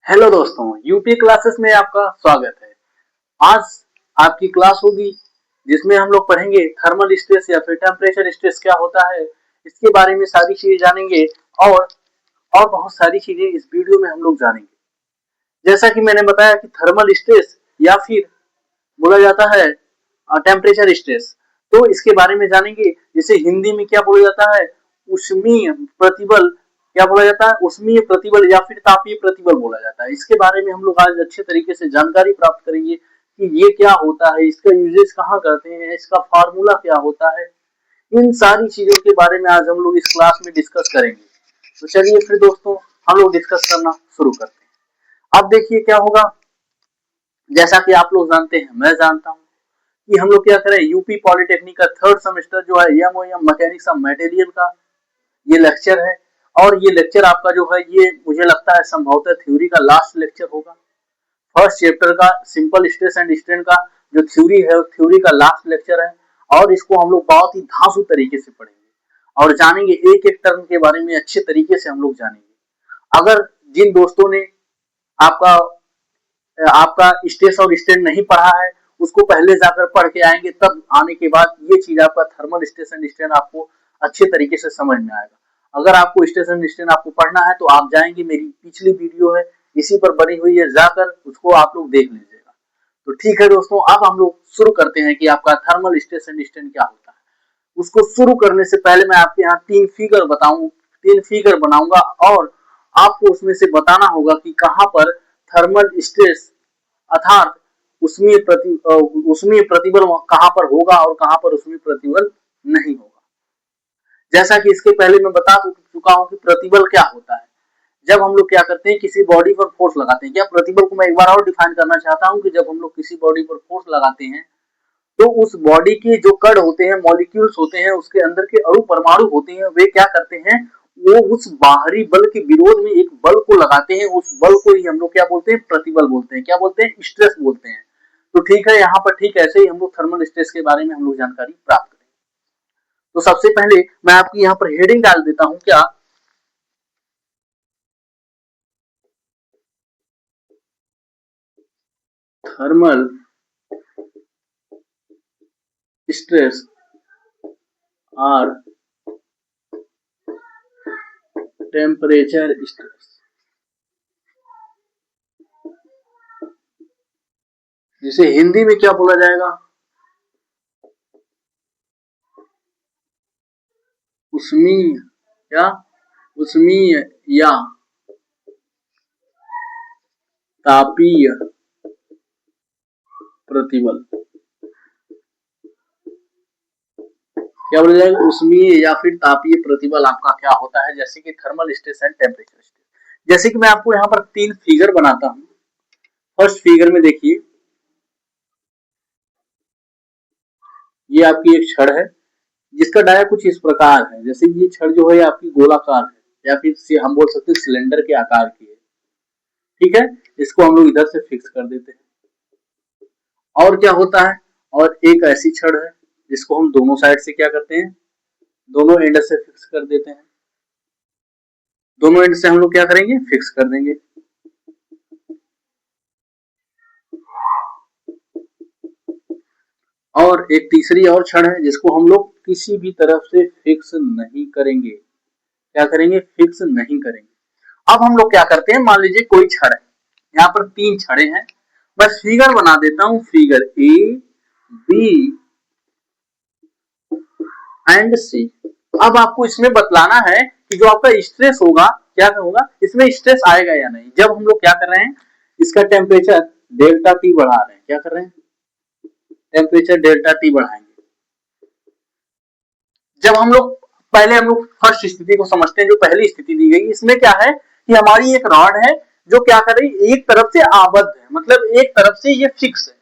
Hello दोस्तों, UP classes में आपका स्वागत है। आज आपकी क्लास होगी जिसमें हम लोग पढ़ेंगे थर्मल स्ट्रेस या फिर टेम्परेचर स्ट्रेस क्या होता है, इसके बारे में सारी चीजें जानेंगे और बहुत सारी चीजें इस वीडियो में हम लोग जानेंगे। जैसा कि मैंने बताया कि थर्मल स्ट्रेस या फिर बोला जाता है टेम्परेचर स्ट्रेस, तो इसके बारे में जानेंगे। जिसे हिंदी में क्या बोला जाता है, उष्मीय प्रतिबल, क्या बोला जाता है, उष्मीय प्रतिबल या फिर तापीय प्रतिबल बोला जाता है। इसके बारे में हम लोग आज अच्छे तरीके से जानकारी प्राप्त करेंगे कि ये क्या होता है, इसका यूजेस कहाँ करते हैं, इसका फार्मूला क्या होता है। इन सारी चीजों के बारे में आज हम लोग इस क्लास में डिस्कस करेंगे। तो चलिए फिर दोस्तों, हम लोग डिस्कस करना शुरू करते हैं। अब देखिए क्या होगा। जैसा कि आप लोग जानते हैं, मैं जानता हूँ कि हम लोग क्या करें, यूपी पॉलिटेक्निक का थर्ड सेमेस्टर जो है एमओएम मैकेनिक्स ऑफ मटेरियल का ये लेक्चर है। और ये लेक्चर आपका जो है, ये मुझे लगता है संभवतः थ्योरी का लास्ट लेक्चर होगा। फर्स्ट चैप्टर का सिंपल स्ट्रेस एंड स्ट्रेन का जो थ्योरी है, थ्योरी का लास्ट लेक्चर है। और इसको हम लोग बहुत ही धांसू तरीके से पढ़ेंगे और जानेंगे, एक एक टर्म के बारे में अच्छे तरीके से हम लोग जानेंगे। अगर जिन दोस्तों ने आपका आपका स्ट्रेस और स्ट्रेन नहीं पढ़ा है, उसको पहले जाकर पढ़ के आएंगे, तब आने के बाद ये चीज आपका थर्मल स्ट्रेस एंड स्ट्रेन आपको अच्छे तरीके से समझ में आएगा। अगर आपको स्ट्रेस एंड स्ट्रेन आपको पढ़ना है तो आप जाएंगे, मेरी पिछली वीडियो है इसी पर बनी हुई है, जाकर उसको आप लोग देख लीजिएगा। तो ठीक है दोस्तों, अब हम लोग शुरू करते हैं कि आपका थर्मल स्ट्रेस एंड स्ट्रेन क्या होता है। उसको शुरू करने से पहले मैं आपके यहाँ तीन फिगर बनाऊंगा और आपको उसमें से बताना होगा कि कहां पर थर्मल स्ट्रेस अर्थात उष्मीय प्रतिबल कहां पर होगा और कहां पर उष्मीय प्रतिबल नहीं होगा। जैसा कि इसके पहले मैं बता चुका हूं कि प्रतिबल क्या होता है। जब हम लोग क्या करते हैं, किसी बॉडी पर फोर्स लगाते हैं, क्या प्रतिबल को मैं एक बार और डिफाइन करना चाहता हूं कि जब हम लोग किसी बॉडी पर फोर्स लगाते हैं तो उस बॉडी के जो कण होते हैं, मॉलिक्यूल्स होते हैं, उसके अंदर के अणु परमाणु होते हैं, वे क्या करते हैं, वो उस बाहरी बल के विरोध में एक बल को लगाते हैं। उस बल को ही हम लोग क्या बोलते हैं, प्रतिबल बोलते हैं, क्या बोलते हैं, स्ट्रेस बोलते हैं। तो ठीक है, यहाँ पर ठीक ऐसे ही हम लोग थर्मल स्ट्रेस के बारे में हम लोग जानकारी प्राप्त करें। तो सबसे पहले मैं आपकी यहाँ पर हेडिंग डाल देता हूं, क्या थर्मल स्ट्रेस और टेम्परेचर स्ट्रेस, जिसे हिंदी में क्या बोला जाएगा, उष्मीय या उष्मीय या तापीय प्रतिबल, क्या बोला जाएगा, उष्मीय या फिर तापीय प्रतिबल आपका क्या होता है, जैसे कि thermal stress and temperature stress. जैसे कि मैं आपको यहाँ पर तीन फिगर बनाता हूं। फर्स्ट फिगर में देखिए, ये आपकी एक छड़ है जिसका डाया कुछ इस प्रकार है। जैसे ये छड़ जो है आपकी गोलाकार है या फिर हम बोल सकते हैं सिलेंडर के आकार की है। ठीक है, इसको हम लोग इधर से फिक्स कर देते हैं। और क्या होता है, और एक ऐसी छड़ है जिसको हम दोनों साइड से क्या करते हैं, दोनों एंड से फिक्स कर देते हैं। दोनों एंड से हम लोग क्या करेंगे, फिक्स कर देंगे। और एक तीसरी और छड़ है जिसको हम लोग किसी भी तरफ से फिक्स नहीं करेंगे। क्या करेंगे, फिक्स नहीं करेंगे। अब हम लोग क्या करते हैं, मान लीजिए कोई छड़ है, यहाँ पर तीन छड़े हैं, बस फिगर बना देता हूं, फिगर ए बी एंड सी। अब आपको इसमें बतलाना है कि जो आपका स्ट्रेस होगा, क्या होगा, इसमें स्ट्रेस आएगा या नहीं। जब हम लोग क्या कर रहे हैं, इसका टेम्परेचर डेल्टा टी बढ़ा रहे हैं, क्या कर रहे हैं, टेम्परेचर डेल्टा टी बढ़ाएंगे। जब हम लोग पहले हम लोग फर्स्ट स्थिति को समझते हैं, जो पहली स्थिति दी गई, इसमें क्या है कि हमारी एक रॉड है जो क्या कर रही है, एक तरफ से आबद्ध है, मतलब एक तरफ से ये फिक्स है,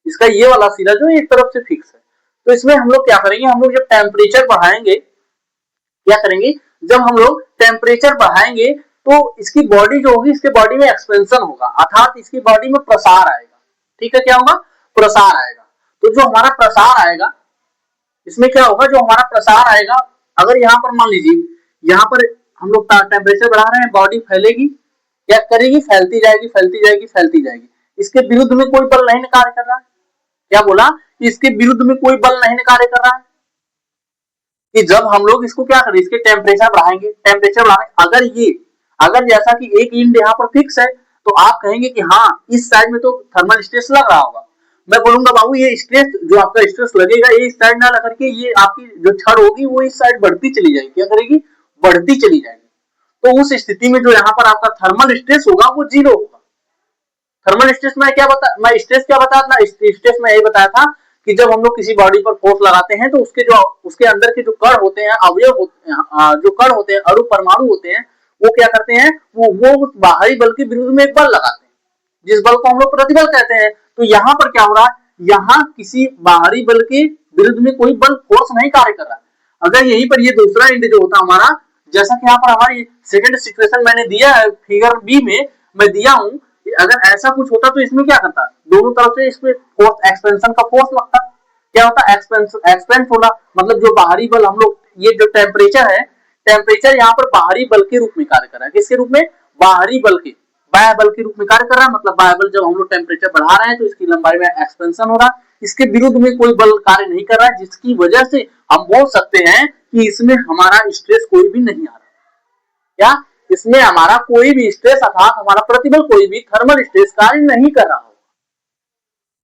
इसका ये वाला सिरा जो एक तरफ से फिक्स है। तो इसमें हम लोग क्या करेंगे, हम लोग जब टेम्परेचर बढ़ाएंगे, क्या करेंगे, जब हम लोग टेम्परेचर बढ़ाएंगे तो इसकी बॉडी जो होगी, इसके बॉडी में एक्सपेंशन होगा, अर्थात इसकी बॉडी में प्रसार आएगा। ठीक है, क्या होगा, प्रसार आएगा। तो जो हमारा प्रसार आएगा, इसमें क्या होगा, जो हमारा प्रसार आएगा, अगर यहाँ पर मान लीजिए, यहाँ पर हम लोग टेम्परेचर बढ़ा रहे हैं, बॉडी फैलेगी, क्या करेगी, फैलती जाएगी फैलती जाएगी फैलती जाएगी। इसके विरुद्ध में कोई बल नहीं कार्य कर रहा है। क्या बोला, इसके विरुद्ध में कोई बल नहीं कार्य कर रहा है। कि जब हम लोग इसको क्या करें, इसके टेम्परेचर बढ़ाएंगे, टेम्परेचर बढ़ाएंगे, अगर जैसा कि एक इंड यहाँ पर फिक्स है तो आप कहेंगे कि हाँ इस साइड में तो थर्मल स्ट्रेस लग रहा होगा। मैं बोलूंगा बाबू ये स्ट्रेस जो आपका स्ट्रेस लगेगा ये इस साइड ना लग करके ये आपकी जो छड़ होगी वो इस साइड बढ़ती चली जाएगी। क्या करेगी, बढ़ती चली जाएगी। तो उस स्थिति में जो यहाँ पर आपका थर्मल स्ट्रेस होगा वो 0 होगा। थर्मल स्ट्रेस में मैं स्ट्रेस क्या बताया था, स्ट्रेस में यही बताया था कि जब हम लोग किसी बॉडी पर फोर्स लगाते हैं तो उसके अंदर के जो कण होते हैं, अवयव होते हैं, जो कण होते हैं, अणु परमाणु होते हैं, वो क्या करते हैं, वो बाहरी बल के विरुद्ध में एक बल लगाते हैं, जिस बल को हम लोग प्रतिबल कहते हैं। तो यहाँ पर क्या हो रहा है, यहाँ किसी बाहरी बल के विरुद्ध में कोई बल फोर्स नहीं कार्य कर रहा है। अगर यहीं पर ये दूसरा इंड जो होता हमारा, जैसा कि यहाँ पर हमारी सेकंड सिचुएशन मैंने दिया है फिगर बी में मैं दिया हूं, अगर ऐसा कुछ होता तो इसमें क्या करता, दोनों तरफ से इसमें फोर्स एक्सपेंशन का फोर्स लगता। क्या होता, एक्सपेंस होना, मतलब जो बाहरी बल हम लोग, ये जो टेम्परेचर है, टेम्परेचर यहाँ पर बाहरी बल के रूप में कार्य कर रहा है। किसके रूप में, बाहरी बल के, बाह्य बल के रूप में कार्य कर रहा है। मतलब बाह्य बल जब हम लोग टेम्परेचर बढ़ा रहे हैं तो इसकी लंबाई में एक्सपेंशन हो रहा है, इसके विरुद्ध में कोई बल कार्य नहीं कर रहा है, जिसकी वजह से हम बोल सकते हैं कि इसमें हमारा स्ट्रेस कोई भी नहीं आ रहा। क्या, इसमें हमारा कोई भी स्ट्रेस अर्थात हमारा प्रतिबल कोई भी थर्मल स्ट्रेस कार्य नहीं कर रहा हो।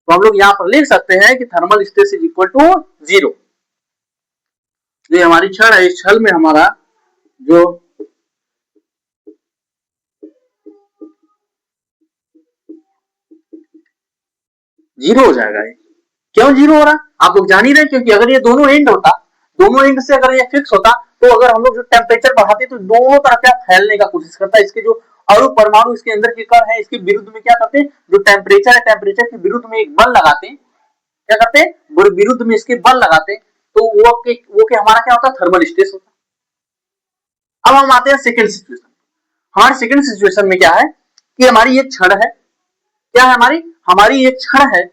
तो हम लोग यहां पर लिख सकते हैं कि thermal stress is equal to 0। ये हमारी छड़ है, इस छड़ में हमारा जो जीरो हो जाएगा। ये क्यों जीरो हो रहा, आप लोग जान ही रहे, क्योंकि अगर ये दोनों एंड होता, दोनों एंड से अगर ये फिक्स होता तो अगर हम लोग जो टेम्परेचर बढ़ाते तो दोनों तरफ क्या फैलने का कोशिश करता। इसके जो अणु परमाणु इसके अंदर के कण है, इसके विरुद्ध में क्या करते, जो टेम्परेचर है टेम्परेचर के विरुद्ध में एक बल लगाते। क्या करते, विरुद्ध में इसके बल लगाते, तो वो के हमारा क्या होता, थर्मल स्ट्रेस होता। अब हम आते हैं सेकंड सिचुएशन। हमारी सेकंड सिचुएशन में क्या है कि हमारी ये छड़ है, क्या है हमारी ये छड़ है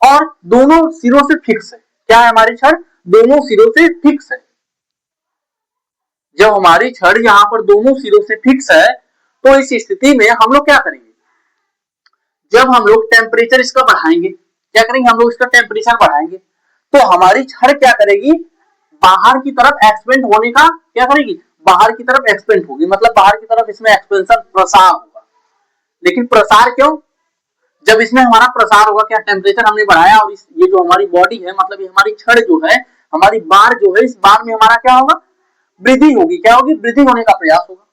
और दोनों सिरों से फिक्स है। क्या है, हमारी छड़ दोनों सिरों से फिक्स है। जब हमारी छड़ यहां पर दोनों सिरों से फिक्स है तो इस स्थिति में हम लोग क्या करेंगे, जब हम लोग टेम्परेचर इसका बढ़ाएंगे, क्या करेंगे, हम लोग इसका टेम्परेचर बढ़ाएंगे तो हमारी छड़ क्या करेगी, बाहर की तरफ एक्सपेंड होने का क्या करेगी, बाहर की तरफ एक्सपेंड होगी, मतलब बाहर की तरफ इसमें एक्सपेंशन प्रसार होगा। लेकिन प्रसार क्यों, जब इसमें हमारा प्रसार होगा, क्या टेम्परेचर हमने बढ़ाया और ये जो हमारी बॉडी है, मतलब ये हमारी छड़ जो है, हमारी बार जो है, इस बार में हमारा क्या होगा, वृद्धि होगी। क्या होगी, वृद्धि होने का प्रयास होगा।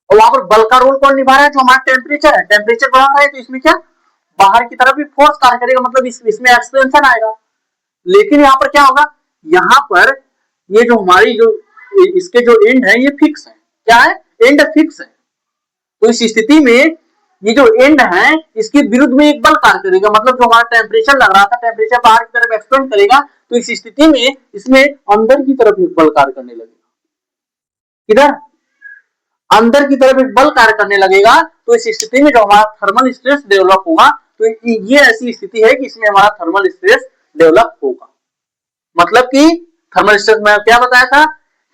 और वहां पर बल का रोल कौन निभा रहा है, जो हमारा टेम्परेचर है, टेम्परेचर बढ़ा रहा है तो इसमें क्या, बाहर की तरफ भी फोर्स कार्य करेगा, मतलब इसमें एक्सपेंशन आएगा। लेकिन यहाँ पर क्या होगा, यहाँ पर ये जो हमारी जो इसके जो एंड है ये फिक्स है। क्या है, एंड फिक्स है। तो इस स्थिति में ये जो एंड है इसके विरुद्ध में एक बल कार्य करेगा, मतलब जो हमारा टेम्परेचर लग रहा था, टेम्परेचर बाहर की तरफ एक्सपेंड करेगा, तो इस स्थिति में इसमें अंदर की तरफ एक बल कार्य करने लगेगा। किधर, अंदर की तरफ एक बल कार्य करने लगेगा। तो इस स्थिति में जो हमारा थर्मल स्ट्रेस डेवलप होगा, तो ये ऐसी स्थिति है कि इसमें हमारा थर्मल स्ट्रेस डेवलप होगा। मतलब कि थर्मल स्ट्रेस में क्या बताया था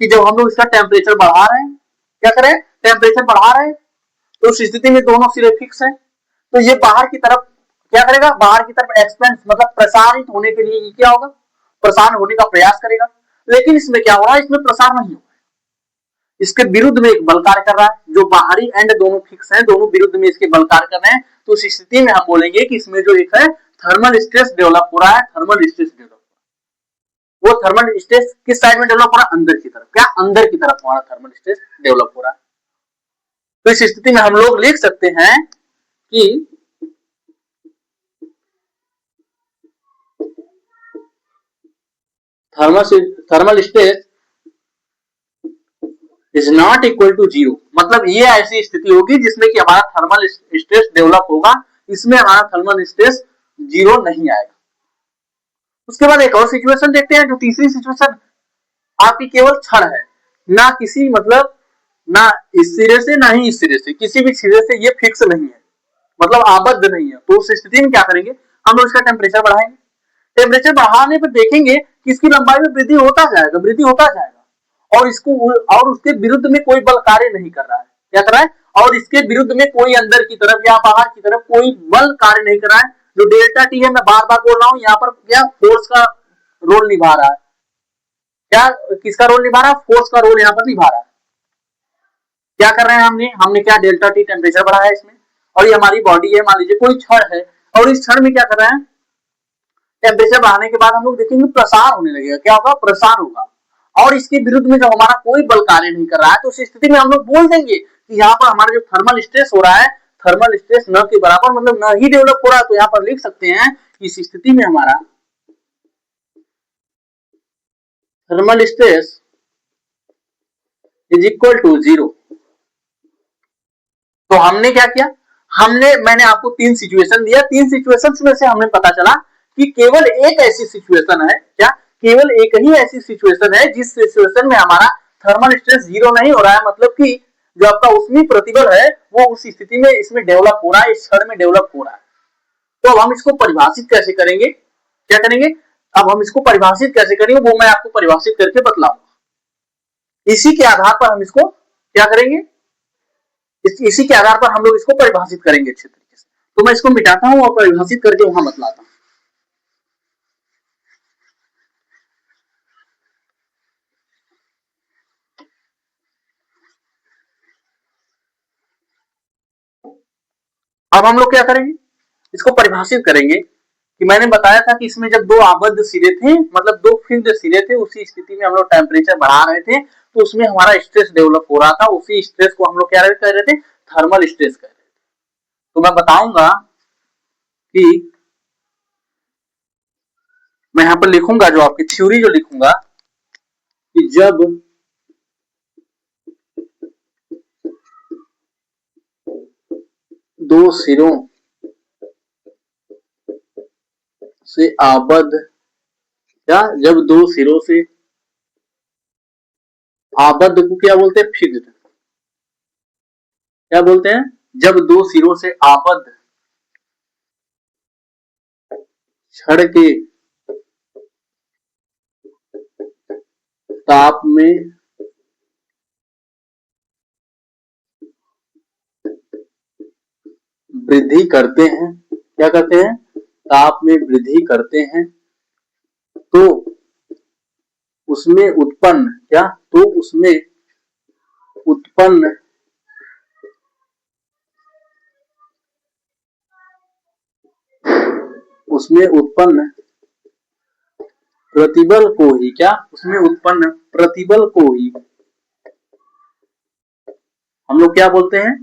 कि जब हम लोग इसका टेम्परेचर बढ़ा रहे हैं, क्या करें, टेम्परेचर बढ़ा रहे हैं, तो उस स्थिति में दोनों सिरे फिक्स है, तो ये बाहर की तरफ क्या करेगा, बाहर की तरफ एक्सपेंस मतलब प्रसारित होने के लिए क्या होगा, प्रसार होने का प्रयास करेगा। लेकिन इसमें क्या हो रहा है, इसमें प्रसार नहीं हो, इसके विरुद्ध में एक बल कार्य कर रहा है, जो बाहरी एंड दोनों फिक्स हैं, दोनों विरुद्ध में इसके बल कार्य कर रहे हैं। तो उस स्थिति में हम बोलेंगे कि इसमें जो एक है थर्मल स्ट्रेस डेवलप हो रहा है, थर्मल स्ट्रेस डेवलप। वो थर्मल स्ट्रेस किस साइड में डेवलप हो रहा है, अंदर की तरफ। क्या, अंदर की तरफ हमारा थर्मल स्ट्रेस डेवलप हो रहा है। तो इस स्थिति में हम लोग लिख सकते हैं कि thermal stress is not equal to 0। मतलब ये ऐसी स्थिति होगी जिसमें कि हमारा थर्मल स्ट्रेस डेवलप होगा, इसमें हमारा थर्मल स्ट्रेस 0 नहीं आएगा। उसके बाद एक और सिचुएशन देखते हैं, जो तीसरी सिचुएशन आपकी केवल छड़ है, ना किसी मतलब ना इस सिरे से ना ही इस सिरे से, किसी भी सिरे से ये फिक्स नहीं है, मतलब आबद्ध नहीं है। तो उस स्थिति में क्या करेंगे, हम लोग इसका टेम्परेचर बढ़ाएंगे। टेम्परेचर बढ़ाने पर देखेंगे कि इसकी लंबाई में वृद्धि होता जाएगा और इसको और उसके विरुद्ध में कोई बल कार्य नहीं कर रहा है। क्या कर रहा है, और इसके विरुद्ध में कोई अंदर की तरफ या बाहर की तरफ कोई बल कार्य नहीं कर रहा है। जो डेल्टा टी है, मैं बार बार बोल रहा हूं, यहाँ पर क्या फोर्स का रोल निभा रहा है, क्या किसका रोल निभा रहा है, फोर्स का रोल यहाँ पर निभा रहा है। क्या कर रहे हैं हमने क्या डेल्टा टी टेम्परेचर बढ़ाया है इसमें, और ये हमारी बॉडी है, मान लीजिए कोई छड़ है, और इस छड़ में क्या कर रहे हैं, टेम्परेचर बढ़ाने के बाद हम लोग देखेंगे प्रसार होने लगेगा, क्या होगा, प्रसार होगा। और इसके विरुद्ध में जब हमारा कोई बल कार्य नहीं कर रहा है तो उस स्थिति में हम लोग बोल देंगे कि यहाँ पर हमारा जो थर्मल स्ट्रेस हो रहा है, थर्मल स्ट्रेस न के बराबर, मतलब न ही डेवलप हो रहा है। तो यहाँ पर लिख सकते हैं कि इस स्थिति में हमारा thermal stress is equal to 0। तो हमने क्या किया, मैंने आपको 3 सिचुएशन दिया, 3 सिचुएशंस में से हमें पता चला कि केवल एक ऐसी सिचुएशन है, क्या केवल एक ही ऐसी सिचुएशन है जिस सिचुएशन में हमारा थर्मल स्ट्रेस 0 नहीं हो रहा है, मतलब कि जो आपका ऊष्मीय प्रतिबल है वो उस स्थिति में इसमें डेवलप हो रहा है, इस क्षण में डेवलप हो रहा है। तो अब हम इसको परिभाषित कैसे करेंगे, क्या करेंगे, अब हम इसको परिभाषित कैसे करेंगे वो मैं आपको परिभाषित करके बतलाऊंगा। इसी के आधार पर हम इसको क्या करेंगे, इसी के आधार पर हम लोग इसको परिभाषित करेंगे अच्छे तरीके से। तो मैं इसको मिटाता हूं और परिभाषित करके वहां बतलाता हूं। अब हम लोग क्या करेंगे, इसको परिभाषित करेंगे कि मैंने बताया था कि इसमें जब 2 आबद्ध सिरे थे, मतलब 2 फिक्स्ड सिरे थे, उसी स्थिति में हम लोग टेम्परेचर बढ़ा रहे थे, तो उसमें हमारा स्ट्रेस डेवलप हो रहा था, उसी स्ट्रेस को हम लोग क्या कह रहे थे, थर्मल स्ट्रेस कह रहे थे। तो मैं बताऊंगा कि मैं यहां पर लिखूंगा, जो आपकी थ्योरी जो लिखूंगा कि जब दो सिरों से आबद्ध, या जब 2 सिरों से आबद्ध को क्या बोलते हैं, फिक्स्ड, क्या बोलते हैं, जब 2 सिरों से आबद्ध छड़ के ताप में वृद्धि करते हैं, क्या करते हैं, ताप में वृद्धि करते हैं, तो उसमें उत्पन्न क्या, तो उसमें उत्पन्न प्रतिबल को ही, क्या, उसमें उत्पन्न प्रतिबल को ही हम लोग क्या बोलते हैं,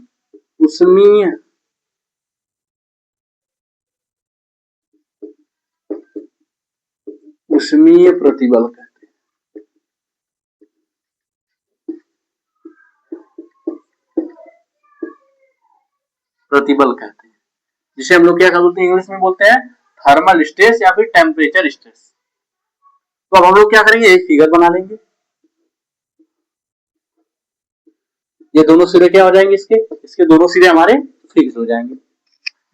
ऊष्मीय प्रतिबल कहते हैं। प्रतिबल कहते हैं, जिसे हम लोग क्या बोलते हैं, इंग्लिश में बोलते हैं थर्मल स्ट्रेस या फिर टेम्परेचर स्ट्रेस। तो अब हम लोग क्या करेंगे, एक फिगर बना लेंगे, ये दोनों सिरे क्या हो जाएंगे, इसके दोनों सिरे हमारे फिक्स हो जाएंगे,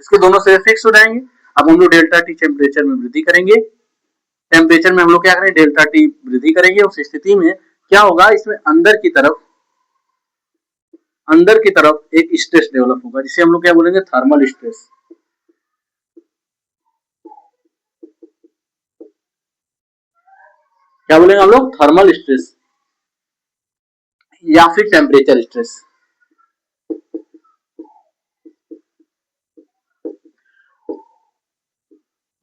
इसके दोनों सिरे फिक्स हो जाएंगे। अब हम लोग डेल्टा टी टेम्परेचर में वृद्धि करेंगे, टेम्परेचर में हम लोग क्या करेंगे, डेल्टा टी वृद्धि करेंगे। उस स्थिति में क्या होगा, इसमें अंदर की तरफ एक स्ट्रेस डेवलप होगा, जिसे हम लोग क्या बोलेंगे, थर्मल स्ट्रेस। क्या बोलेंगे हम लोग, थर्मल स्ट्रेस या फिर टेम्परेचर स्ट्रेस।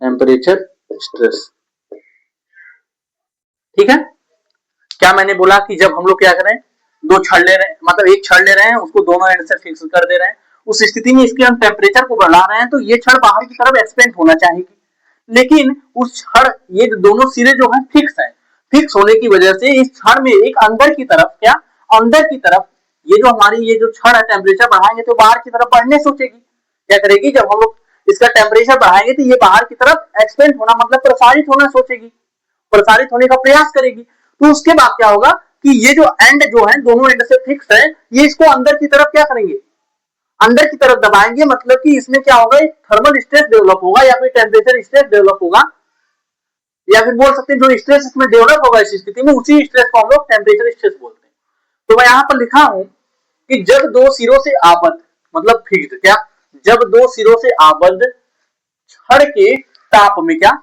टेम्परेचर स्ट्रेस, ठीक है। क्या मैंने बोला कि जब हम लोग क्या करें, 2 छड़ ले रहे हैं, मतलब एक छड़ ले रहे हैं, उसको दोनों एंड से फिक्स कर दे रहे हैं, उस स्थिति में इसके हम टेम्परेचर को बढ़ा रहे हैं, तो ये छड़ बाहर की तरफ एक्सपेंड होना चाहिए, लेकिन उस छड़, ये दोनों सिरे जो है फिक्स है, फिक्स होने की वजह से इस छड़ में एक अंदर की तरफ, क्या, अंदर की तरफ ये जो हमारी ये जो छड़ है, टेम्परेचर बढ़ाएंगे तो बाहर की तरफ बढ़ने सोचेगी, क्या करेगी, जब हम लोग इसका टेम्परेचर बढ़ाएंगे तो ये बाहर की तरफ एक्सपेंड होना, मतलब प्रसारित होना सोचेगी, प्रसारित होने का प्रयास करेगी। तो उसके बाद क्या होगा कि ये जो एंड जो है, दोनों एंड से फिक्स है, ये इसको अंदर की तरफ क्या करेंगे, अंदर की तरफ दबाएंगे, मतलब कि इसमें क्या होगा, एक थर्मल स्ट्रेस डेवलप होगा या फिर टेम्परेचर स्ट्रेस डेवलप होगा, या फिर बोल सकते हैं जो स्ट्रेस इसमें डेवलप होगा इस स्थिति में, उसी स्ट्रेस को हम लोग टेम्परेचर स्ट्रेस बोलते हैं। तो मैं यहां पर लिखा हूं कि जब दो सिरों से आबद्ध मतलब फिक्स्ड, क्या जब दो सिरों से आबद्ध छड़ के ताप में, क्या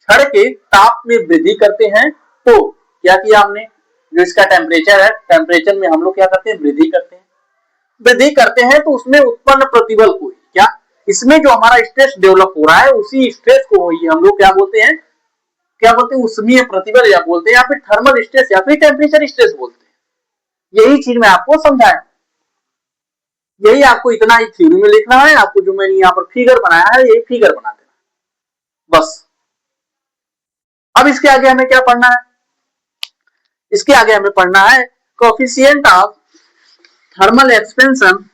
छड़ के ताप में वृद्धि करते हैं, तो क्या किया हमने, जो इसका टेम्परेचर है, टेम्परेचर में हम लोग क्या करते हैं, वृद्धि करते हैं। वृद्धि करते हैं तो उसमें उत्पन्न प्रतिबल को, क्या इसमें जो हमारा स्ट्रेस डेवलप हो रहा है उसी स्ट्रेस को ही हम लोग क्या बोलते हैं, उष्मीय प्रतिबल या बोलते हैं, या फिर थर्मल स्ट्रेस या फिर टेम्परेचर स्ट्रेस बोलते हैं। यही चीज मैं आपको समझाया, यही आपको इतना ही थ्योरी में लिखना है। आपको जो मैंने यहाँ पर फिगर बनाया है यही फिगर बना देना बस। अब इसके आगे हमें क्या पढ़ना है, इसके आगे हमें पढ़ना है coefficient of thermal expansion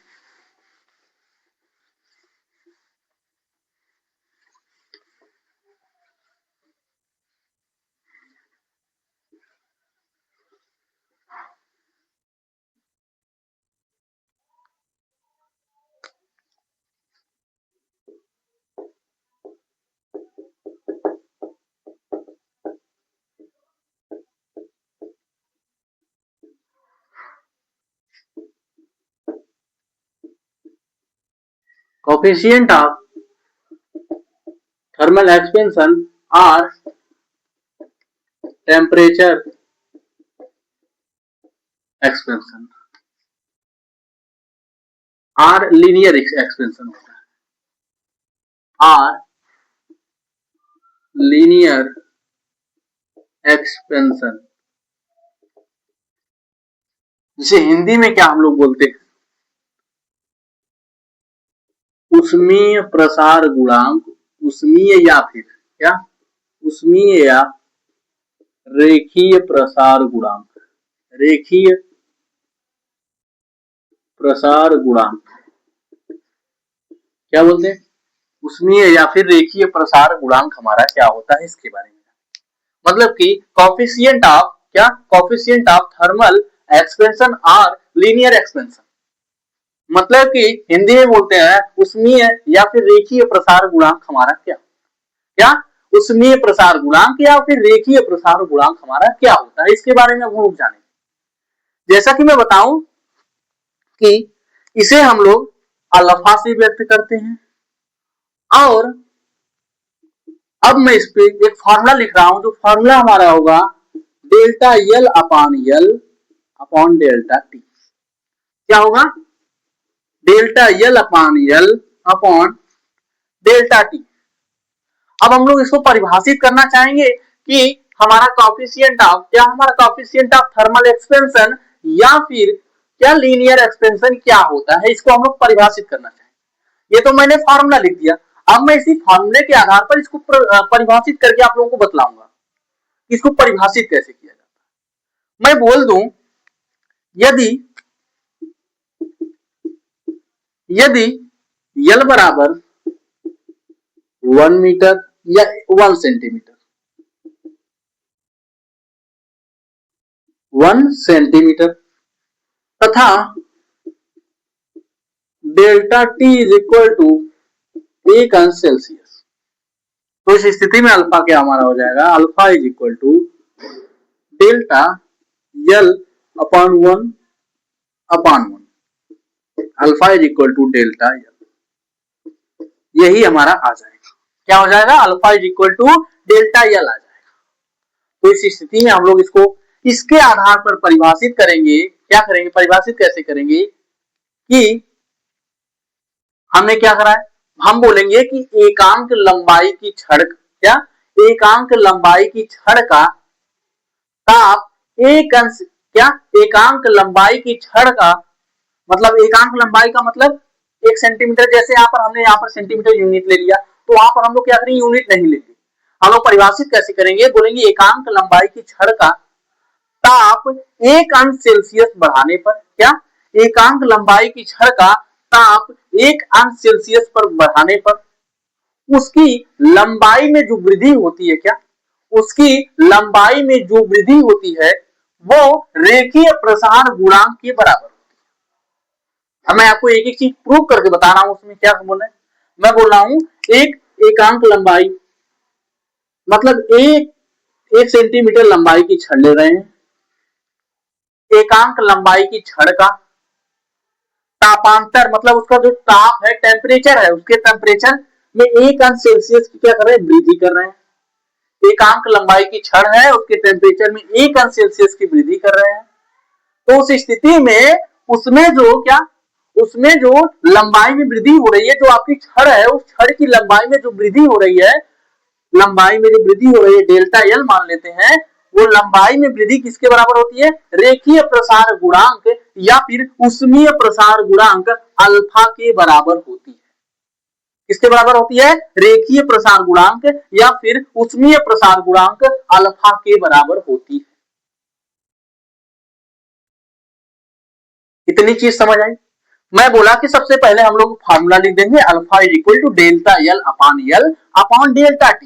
coefficient of thermal expansion or temperature expansion or linear expansion होता है, or linear expansion, जिसे हिंदी में क्या हम लोग बोलते हैं, उष्मीय प्रसार गुणांक, उष्मीय या फिर क्या उष्मीय या रेखीय प्रसार गुणांक, रेखीय प्रसार गुणांक क्या बोलते हैं, उष्मीय या फिर रेखीय प्रसार गुणांक हमारा क्या होता है इसके बारे में, मतलब कि कोएफिशिएंट ऑफ, क्या कोएफिशिएंट ऑफ थर्मल एक्सपेंशन और लीनियर एक्सपेंशन, मतलब कि हिंदी में बोलते हैं उष्मीय या फिर रेखीय प्रसार गुणांक हमारा क्या, क्या उष्मीय प्रसार गुणांक या फिर रेखीय प्रसार गुणांक हमारा क्या होता है, इसके बारे में हम लोग जानेंगे। जैसा कि मैं बताऊं कि इसे हम लोग अल्फा से व्यक्त करते हैं, और अब मैं इस पे एक फॉर्मूला लिख रहा हूं, जो फॉर्मूला हमारा होगा delta l upon delta T. क्या होगा, delta l upon delta T. अब हम लोग इसको परिभाषित करना चाहेंगे कि हमारा कोएफिशिएंट ऑफ, क्या हमारा कोएफिशिएंट ऑफ थर्मल एक्सपेंशन या फिर क्या लीनियर एक्सपेंशन क्या होता है, इसको हम लोग परिभाषित करना चाहेंगे। ये तो मैंने फॉर्मूला लिख दिया, अब मैं इसी फॉर्मूले के आधार पर इसको परिभाषित करके आप लोगों को बतलाऊंगा इसको परिभाषित कैसे किया जाता है। मैं बोल दूं यदि यल बराबर 1 मीटर या 1 सेंटीमीटर, 1 सेंटीमीटर तथा delta T is equal to 1 अंश सेल्सियस, तो इस स्थिति में अल्फा क्या हमारा हो जाएगा, alpha is equal to delta l upon 1 alpha is equal to delta l, यही हमारा आ जाएगा। क्या हो जाएगा, alpha is equal to delta l आ जाएगा। तो इस स्थिति में हम लोग इसको इसके आधार पर परिभाषित करेंगे, क्या करेंगे, परिभाषित कैसे करेंगे कि हमने क्या करा है, हम बोलेंगे कि एकांक लंबाई की छड़, क्या एकांक लंबाई की छड़ का ताप एक अंश, क्या एकांक लंबाई की छड़ का मतलब, एकांक लंबाई का मतलब 1 सेंटीमीटर, जैसे यहाँ पर हमने यहाँ पर सेंटीमीटर यूनिट ले लिया, तो वहां पर हम लोग क्या करेंगे, यूनिट नहीं लेंगे, हम लोग परिभाषित कैसे करेंगे, बोलेंगे एकांक लंबाई की छड़ का ताप 1 अंश सेल्सियस बढ़ाने पर, क्या एकांक लंबाई की छड़ का ताप 1 अंश सेल्सियस पर बढ़ाने पर उसकी लंबाई में जो वृद्धि होती है, क्या उसकी लंबाई में जो वृद्धि होती है वो रेखीय प्रसार गुणांक के बराबर होती है। अब मैं आपको एक एक चीज प्रूव करके बता रहा हूं, उसमें क्या बोल रहे हैं, मैं बोल रहा हूं एक एकांक लंबाई मतलब 1 सेंटीमीटर लंबाई की छड़ ले रहे हैं, एकांक लंबाई की छड़ का तापांतर मतलब उसका जो ताप है, टेम्परेचर है, उसके टेम्परेचर में 1 अंश सेल्सियस की क्या कर रहे हैं, वृद्धि कर रहे हैं। एकांक लंबाई की छड़ है, उसके टेम्परेचर में 1 अंश सेल्सियस की वृद्धि कर रहे हैं। तो उस स्थिति में उसमें जो क्या, उसमें जो लंबाई में वृद्धि हो रही है, जो आपकी छड़ है, उस छड़ की लंबाई में जो वृद्धि हो रही है, लंबाई में जो वृद्धि हो रही है डेल्टा एल मान लेते हैं, वो लंबाई में वृद्धि किसके बराबर होती है, रेखीय प्रसार गुणांक या फिर ऊष्मीय प्रसार गुणांक अल्फा के बराबर होती है। किसके बराबर होती है, रेखीय प्रसार गुणांक या फिर ऊष्मीय प्रसार गुणांक अल्फा के बराबर होती है। इतनी चीज समझ आई। मैं बोला कि सबसे पहले हम लोग फार्मूला लिख देंगे, alpha is equal to delta L upon delta T.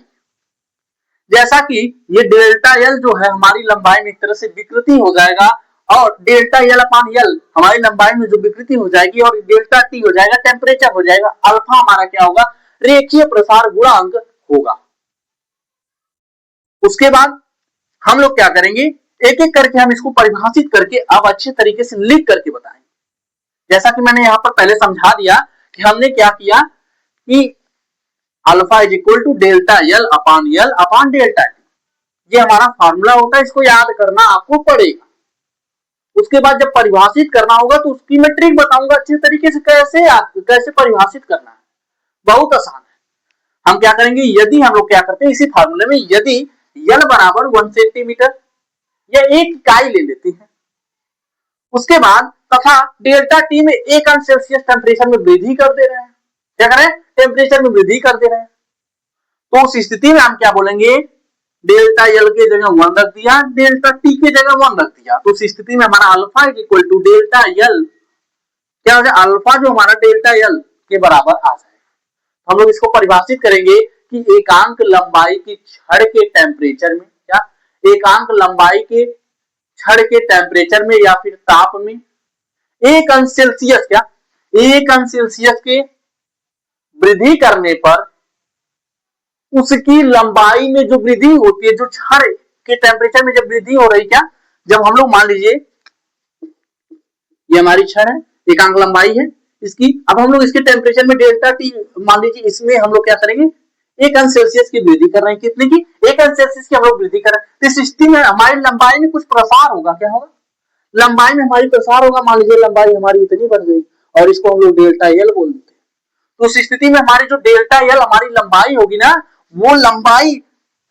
जैसा कि ये डेल्टा एल जो है हमारी लंबाई में एक तरह से विकृति हो जाएगा, और डेल्टा एल अपॉन एल हमारी लंबाई में जो विकृति हो जाएगी, और डेल्टा टी हो जाएगा टेम्परेचर हो जाएगा, अल्फा हमारा क्या होगा, रेखीय प्रसार गुणांक होगा। उसके बाद हम लोग क्या करेंगे, एक एक करके हम इसको परिभाषित करके अब अच्छे तरीके से लिख करके बताएंगे। जैसा कि मैंने यहां पर पहले समझा दिया कि हमने क्या किया कि alpha is equal to delta L upon delta T, ये हमारा फॉर्मूला होता है, इसको याद करना आपको पड़ेगा। उसके बाद जब परिभाषित करना होगा तो उसकी मैं ट्रिक बताऊंगा अच्छे तरीके से, कैसे परिभाषित करना है, बहुत आसान है। हम क्या करेंगे, यदि हम लोग क्या करते हैं इसी फॉर्मूले में, यदि एल बराबर 1 सेंटीमीटर या 1 इकाई ले लेते हैं, उसके बाद तथा डेल्टा टी में 1 अंश सेल्सियस टेम्परेचर में वृद्धि कर दे रहे हैं, क्या करें, टेम्परेचर में वृद्धि कर दे रहे हैं, तो उस स्थिति में हम क्या बोलेंगे, डेल्टा एल के जगह 1 रख दिया, डेल्टा टी के जगह 1 रख दिया, तो उस स्थिति में हमारा alpha is equal to delta L क्या हो जाए, अल्फा जो हमारा डेल्टा एल के बराबर आ जाए। हम लोग इसको परिभाषित करेंगे कि एकांक लंबाई की छड़ के टेम्परेचर में, क्या, एकांक लंबाई के छड़ के टेम्परेचर में या फिर ताप में 1 अंश सेल्सियस, क्या, 1 अंश सेल्सियस के वृद्धि करने पर उसकी लंबाई में जो वृद्धि होती है, जो छड़ के टेम्परेचर में जब वृद्धि हो रही, क्या, जब हम लोग मान लीजिए ये हमारी छड़ है, एकांक लंबाई है इसकी, अब हम लोग इसके टेम्परेचर में डेल्टा टी मान लीजिए, इसमें हम लोग क्या करेंगे, 1 अंश सेल्सियस की वृद्धि कर रहे हैं, कितने की, 1 अंश सेल्सियस की हम लोग वृद्धि कर रहे हैं। इस स्थिति में हमारी लंबाई में कुछ प्रसार होगा, क्या होगा, लंबाई में हमारी प्रसार होगा, मान लीजिए लंबाई हमारी इतनी बढ़ गई और इसको हम लोग डेल्टा एल बोल देते हैं, तो उस स्थिति में हमारी जो डेल्टा एल हमारी लंबाई होगी ना, वो लंबाई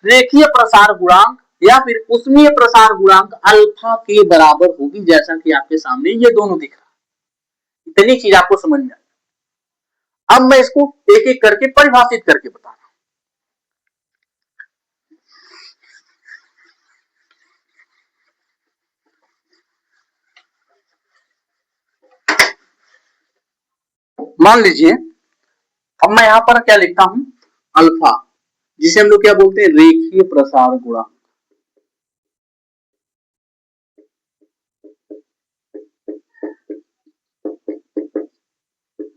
रेखीय प्रसार गुणांक या फिर ऊष्मीय प्रसार गुणांक अल्फा के बराबर होगी, जैसा कि आपके सामने ये दोनों दिख रहा है। इतनी चीज आपको समझ में आई। अब मैं इसको एक एक करके परिभाषित करके बता रहा हूं। मान लीजिए अब मैं यहां पर क्या लिखता हूं, अल्फा, जिसे हम लोग क्या बोलते हैं, रेखीय प्रसार गुणांक।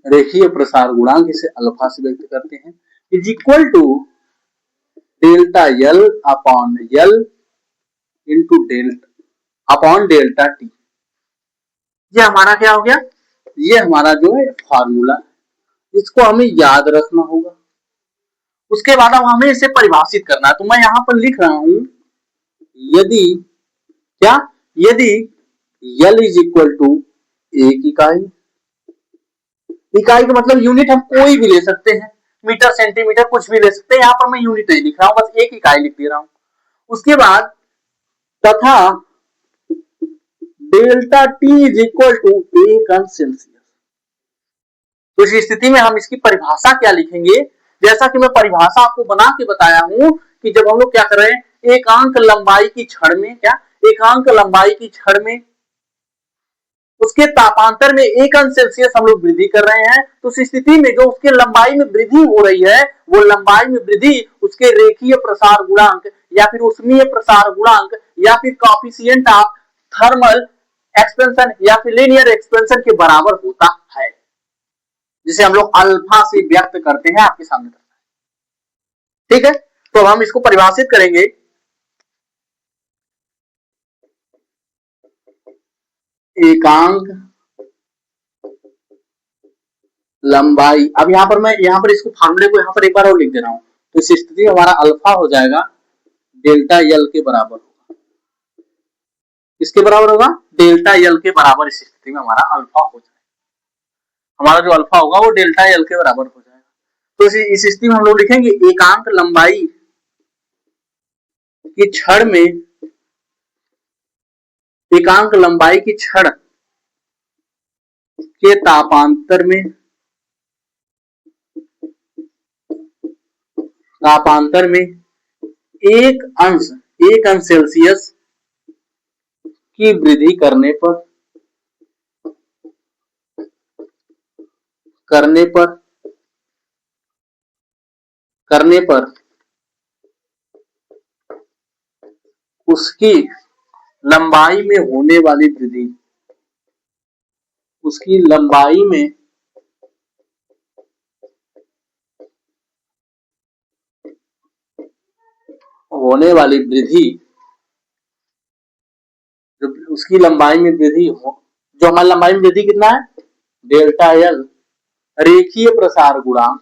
रेखीय प्रसार गुणांक इसे अल्फा से व्यक्त करते हैं, is equal to delta L upon L into delta upon delta T. ये हमारा क्या हो गया, ये हमारा जो है फार्मूला, इसको हमें याद रखना होगा। उसके बाद अब हमें इसे परिभाषित करना है, तो मैं यहां पर लिख रहा हूं, यदि क्या, यदि एल इज इक्वल टू 1 इकाई, इकाई का मतलब यूनिट हम कोई भी ले सकते हैं, मीटर सेंटीमीटर कुछ भी ले सकते हैं, यहां पर मैं यूनिट नहीं लिख रहा हूं, बस 1 इकाई लिख दे रहा हूं। उसके बाद तथा delta T is equal to 1 अंश सेल्सियस। तो इस स्थिति में हम इसकी परिभाषा क्या लिखेंगे, जैसा कि मैं परिभाषा आपको बना के बताया हूं कि जब हम लोग क्या कर रहे हैं, एकांक लंबाई की छड़ में, क्या, एकांक लंबाई की छड़ में उसके तापांतर में 1 अंश सेल्सियस हम लोग वृद्धि कर रहे हैं, तो उस स्थिति में जो उसके लंबाई में वृद्धि हो रही है, वो लंबाई में वृद्धि उसके रेखीय प्रसार गुणांक या फिर ऊष्मीय प्रसार गुणांक या फिर कॉफिशिएंट ऑफ थर्मल एक्सपेंशन या फिर लीनियर एक्सपेंशन के बराबर होता है, जिसे हम लोग अल्फा से व्यक्त करते हैं आपके सामने। ठीक है, तो हम इसको परिभाषित करेंगे, एकांक लंबाई, अब यहाँ पर इसको फार्मूले को यहाँ पर एक बार और लिख दे रहा हूं, तो इस स्थिति में हमारा अल्फा हो जाएगा डेल्टा एल के बराबर होगा। किसके बराबर होगा? डेल्टा एल के बराबर इस स्थिति में हमारा अल्फा हो जाएगा। हमारा जो अल्फा होगा वो डेल्टा एल के बराबर हो जाएगा। तो इस स्थिति में हम लोग लिखेंगे एकांक लंबाई की छड़ में, एकांक लंबाई की छड़ के तापांतर में एक अंश सेल्सियस की वृद्धि करने पर उसकी लंबाई में होने वाली वृद्धि, उसकी लंबाई में होने वाली वृद्धि, उसकी लंबाई में वृद्धि हो, जो हमारी लंबाई में वृद्धि कितना है? डेल्टा एल रेखीय प्रसार गुणांक,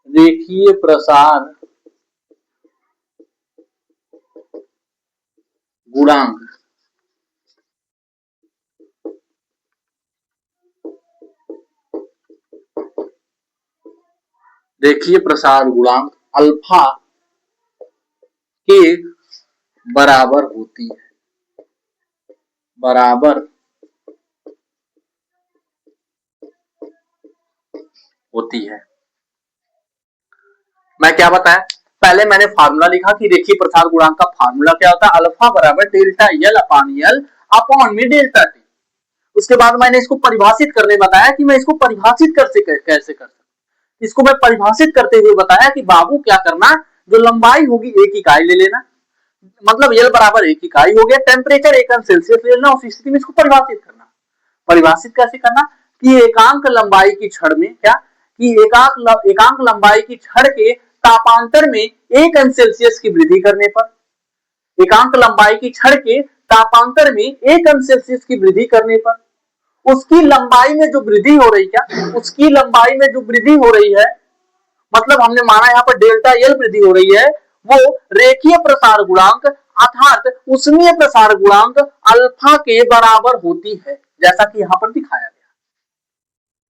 रेखीय प्रसार गुणांक रेखीय प्रसार गुणांक अल्फा के बराबर होती है, बराबर होती है। मैं क्या बताया? पहले मैंने फार्मूला लिखा कि रेखीय प्रसार गुणांक का फार्मूला क्या होता है? अल्फा बराबर डेल्टा एल अपान एल अपॉन में डेल्टा टी। उसके बाद मैंने इसको परिभाषित करने बताया कि मैं इसको परिभाषित कैसे कर सकता। इसको मैं परिभाषित करते हुए बताया कि बाबू क्या करना, जो लंबाई होगी 1 इकाई ले लेना, मतलब एल बराबर 1 इकाई हो गया, टेम्परेचर 1 अंश सेल्सियस ले लेना, उस स्थिति में इसको परिभाषित करना। परिभाषित कैसे करना? कि एकांक लंबाई की छड़ में क्या, कि एकांक लंबाई की छड़ के तापांतर में 1 अंश सेल्सियस की वृद्धि करने पर, एकांक लंबाई की छड़ के तापांतर में 1 अंश सेल्सियस की वृद्धि करने पर उसकी लंबाई में जो वृद्धि हो रही, क्या उसकी लंबाई में जो वृद्धि हो रही है, मतलब हमने माना यहाँ पर डेल्टा एल वृद्धि हो रही है, वो रेखीय प्रसार गुणांक अर्थात ऊष्मीय प्रसार गुणांक अल्फा के बराबर होती है, जैसा कि यहाँ पर दिखाया गया,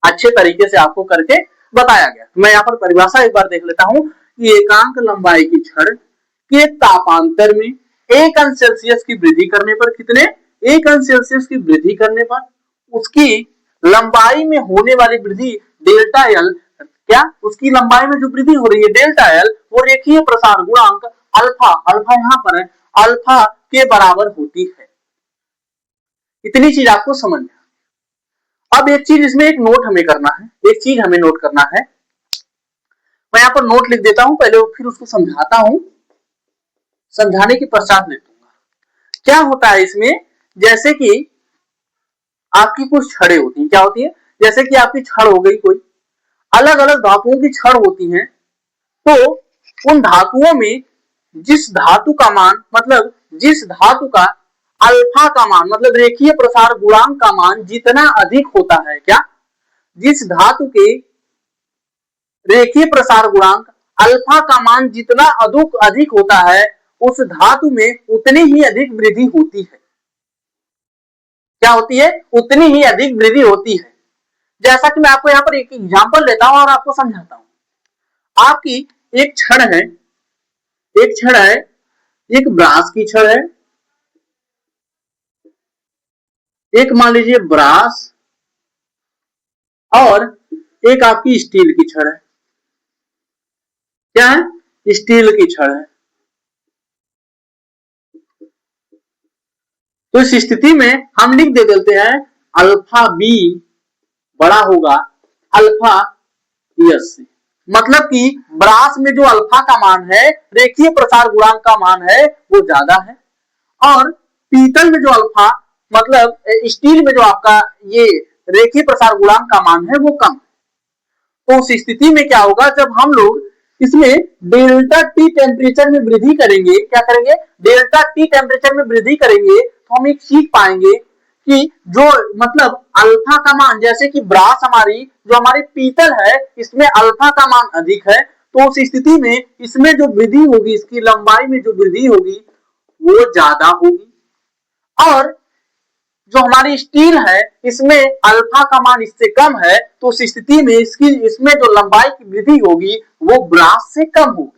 अच्छे तरीके से आपको करके बताया गया। मैं यहाँ पर परिभाषा एक बार देख लेता हूं कि एकांक लंबाई की छड़ के तापांतर में 1 अंश सेल्सियस की वृद्धि करने पर, कितने? 1 अंश सेल्सियस की वृद्धि करने पर उसकी लंबाई में होने वाली वृद्धि डेल्टा एल, क्या उसकी लंबाई में जो वृद्धि हो रही है डेल्टा एल, वो रेखीय प्रसार गुणांक अल्फा, अल्फा यहां पर है, अल्फा के बराबर होती है। इतनी चीज आपको समझ में। अब एक चीज इसमें एक नोट हमें करना है, एक चीज हमें नोट करना है। मैं यहाँ पर नोट लिख देता हूं पहले, फिर उसको समझाता हूं, समझाने के पश्चात लिख दूंगा। क्या होता है इसमें, जैसे कि आपकी कुछ छड़ें होती हैं, क्या होती है? जैसे कि आपकी छड़ हो गई, कोई अलग अलग धातुओं की छड़ होती हैं, तो उन धातुओं में जिस धातु का मान, मतलब जिस धातु का अल्फा का मान, मतलब रेखीय प्रसार गुणांक का मान जितना अधिक होता है, क्या जिस धातु के रेखीय प्रसार गुणांक अल्फा का मान जितना अधिक होता है, उस धातु में उतनी ही अधिक वृद्धि होती है। क्या होती है? उतनी ही अधिक वृद्धि होती है। जैसा कि मैं आपको यहाँ पर एक एग्जांपल लेता हूं और आपको समझाता हूं। आपकी एक छड़ है, एक ब्रास की छड़ है, एक मान लीजिए ब्रास, और एक आपकी स्टील की छड़ है। क्या है? स्टील की छड़ है। तो इस स्थिति में हम लिख दे देते हैं अल्फा बी बड़ा होगा अल्फा एस से, मतलब कि ब्रास में जो अल्फा का मान है, रेखीय प्रसार गुणांक का मान है, वो ज्यादा है, और पीतल में जो अल्फा, मतलब स्टील में जो आपका ये रेखीय प्रसार गुणांक का मान है, वो कम है। तो उस स्थिति में क्या होगा, जब हम लोग इसमें डेल्टा टी टेम्परेचर में वृद्धि करेंगे, क्या करेंगे? डेल्टा टी टेम्परेचर में वृद्धि करेंगे, तो हम एक चीज पाएंगे कि जो मतलब अल्फा का मान, जैसे कि ब्रास हमारी जो हमारी पीतल है इसमें अल्फा का मान अधिक है, तो उस स्थिति में इसमें जो वृद्धि होगी, इसकी लंबाई में जो वृद्धि होगी वो ज्यादा होगी। और जो हमारी स्टील है इसमें अल्फा का मान इससे कम है, तो उस स्थिति में इसमें जो लंबाई की वृद्धि होगी वो ब्रास से कम होगी।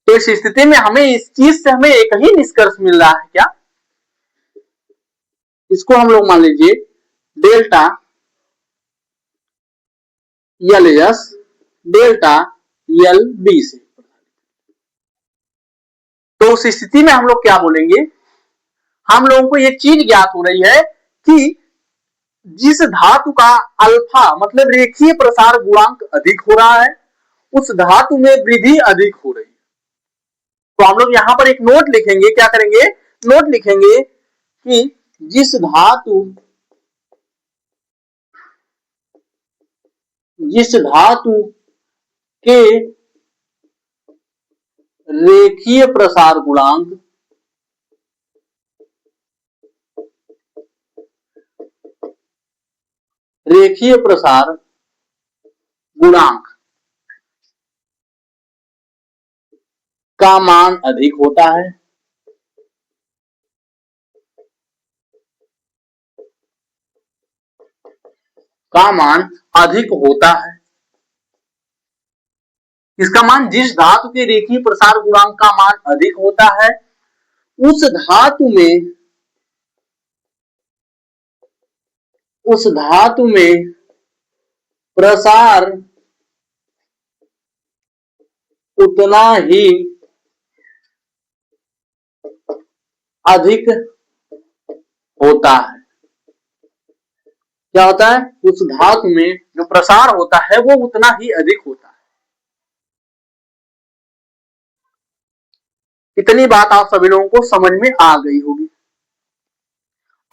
तो इस स्थिति में हमें इस चीज से हमें एक ही निष्कर्ष मिल रहा है क्या, इसको हम लोग मान लीजिए delta L S delta L B से। तो उस स्थिति में हम लोग क्या बोलेंगे, हम लोगों को यह चीज ज्ञात हो रही है कि जिस धातु का अल्फा मतलब रेखीय प्रसार गुणांक अधिक हो रहा है उस धातु में वृद्धि अधिक हो रही है। तो हम लोग यहां पर एक नोट लिखेंगे, क्या करेंगे, नोट लिखेंगे कि जिस धातु के रेखीय प्रसार गुणांक का मान अधिक होता है, इसका मान जिस धातु के रेखीय प्रसार गुणांक का मान अधिक होता है उस धातु में प्रसार उतना ही अधिक होता है। क्या होता है, उस धातु में जो प्रसार होता है वो उतना ही अधिक होता है। इतनी बात आप सभी लोगों को समझ में आ गई होगी।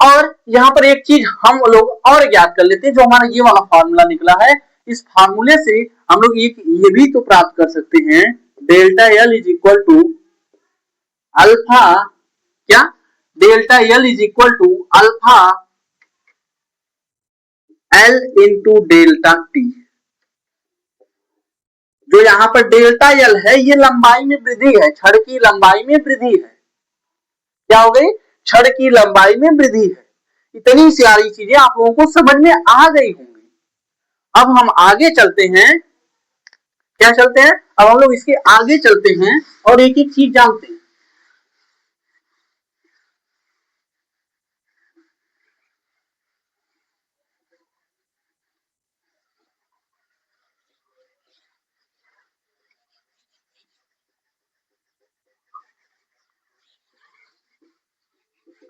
और यहां पर एक चीज हम लोग और ज्ञात कर लेते हैं, जो हमारा ये वाला फॉर्मूला निकला है, इस फॉर्मूले से हम लोग ये भी तो प्राप्त कर सकते हैं, delta l is equal to alpha, क्या, delta l is equal to alpha l into delta t. जो यहां पर डेल्टा एल है ये लंबाई में वृद्धि है, छड़ की लंबाई में वृद्धि है। क्या हो गई, छड़ की लंबाई में वृद्धि है। इतनी सारी चीजें आप लोगों को समझ में आ गई होंगी। अब हम आगे चलते हैं, क्या चलते हैं, अब हम लोग इसके आगे चलते हैं और एक एक चीज जानते हैं।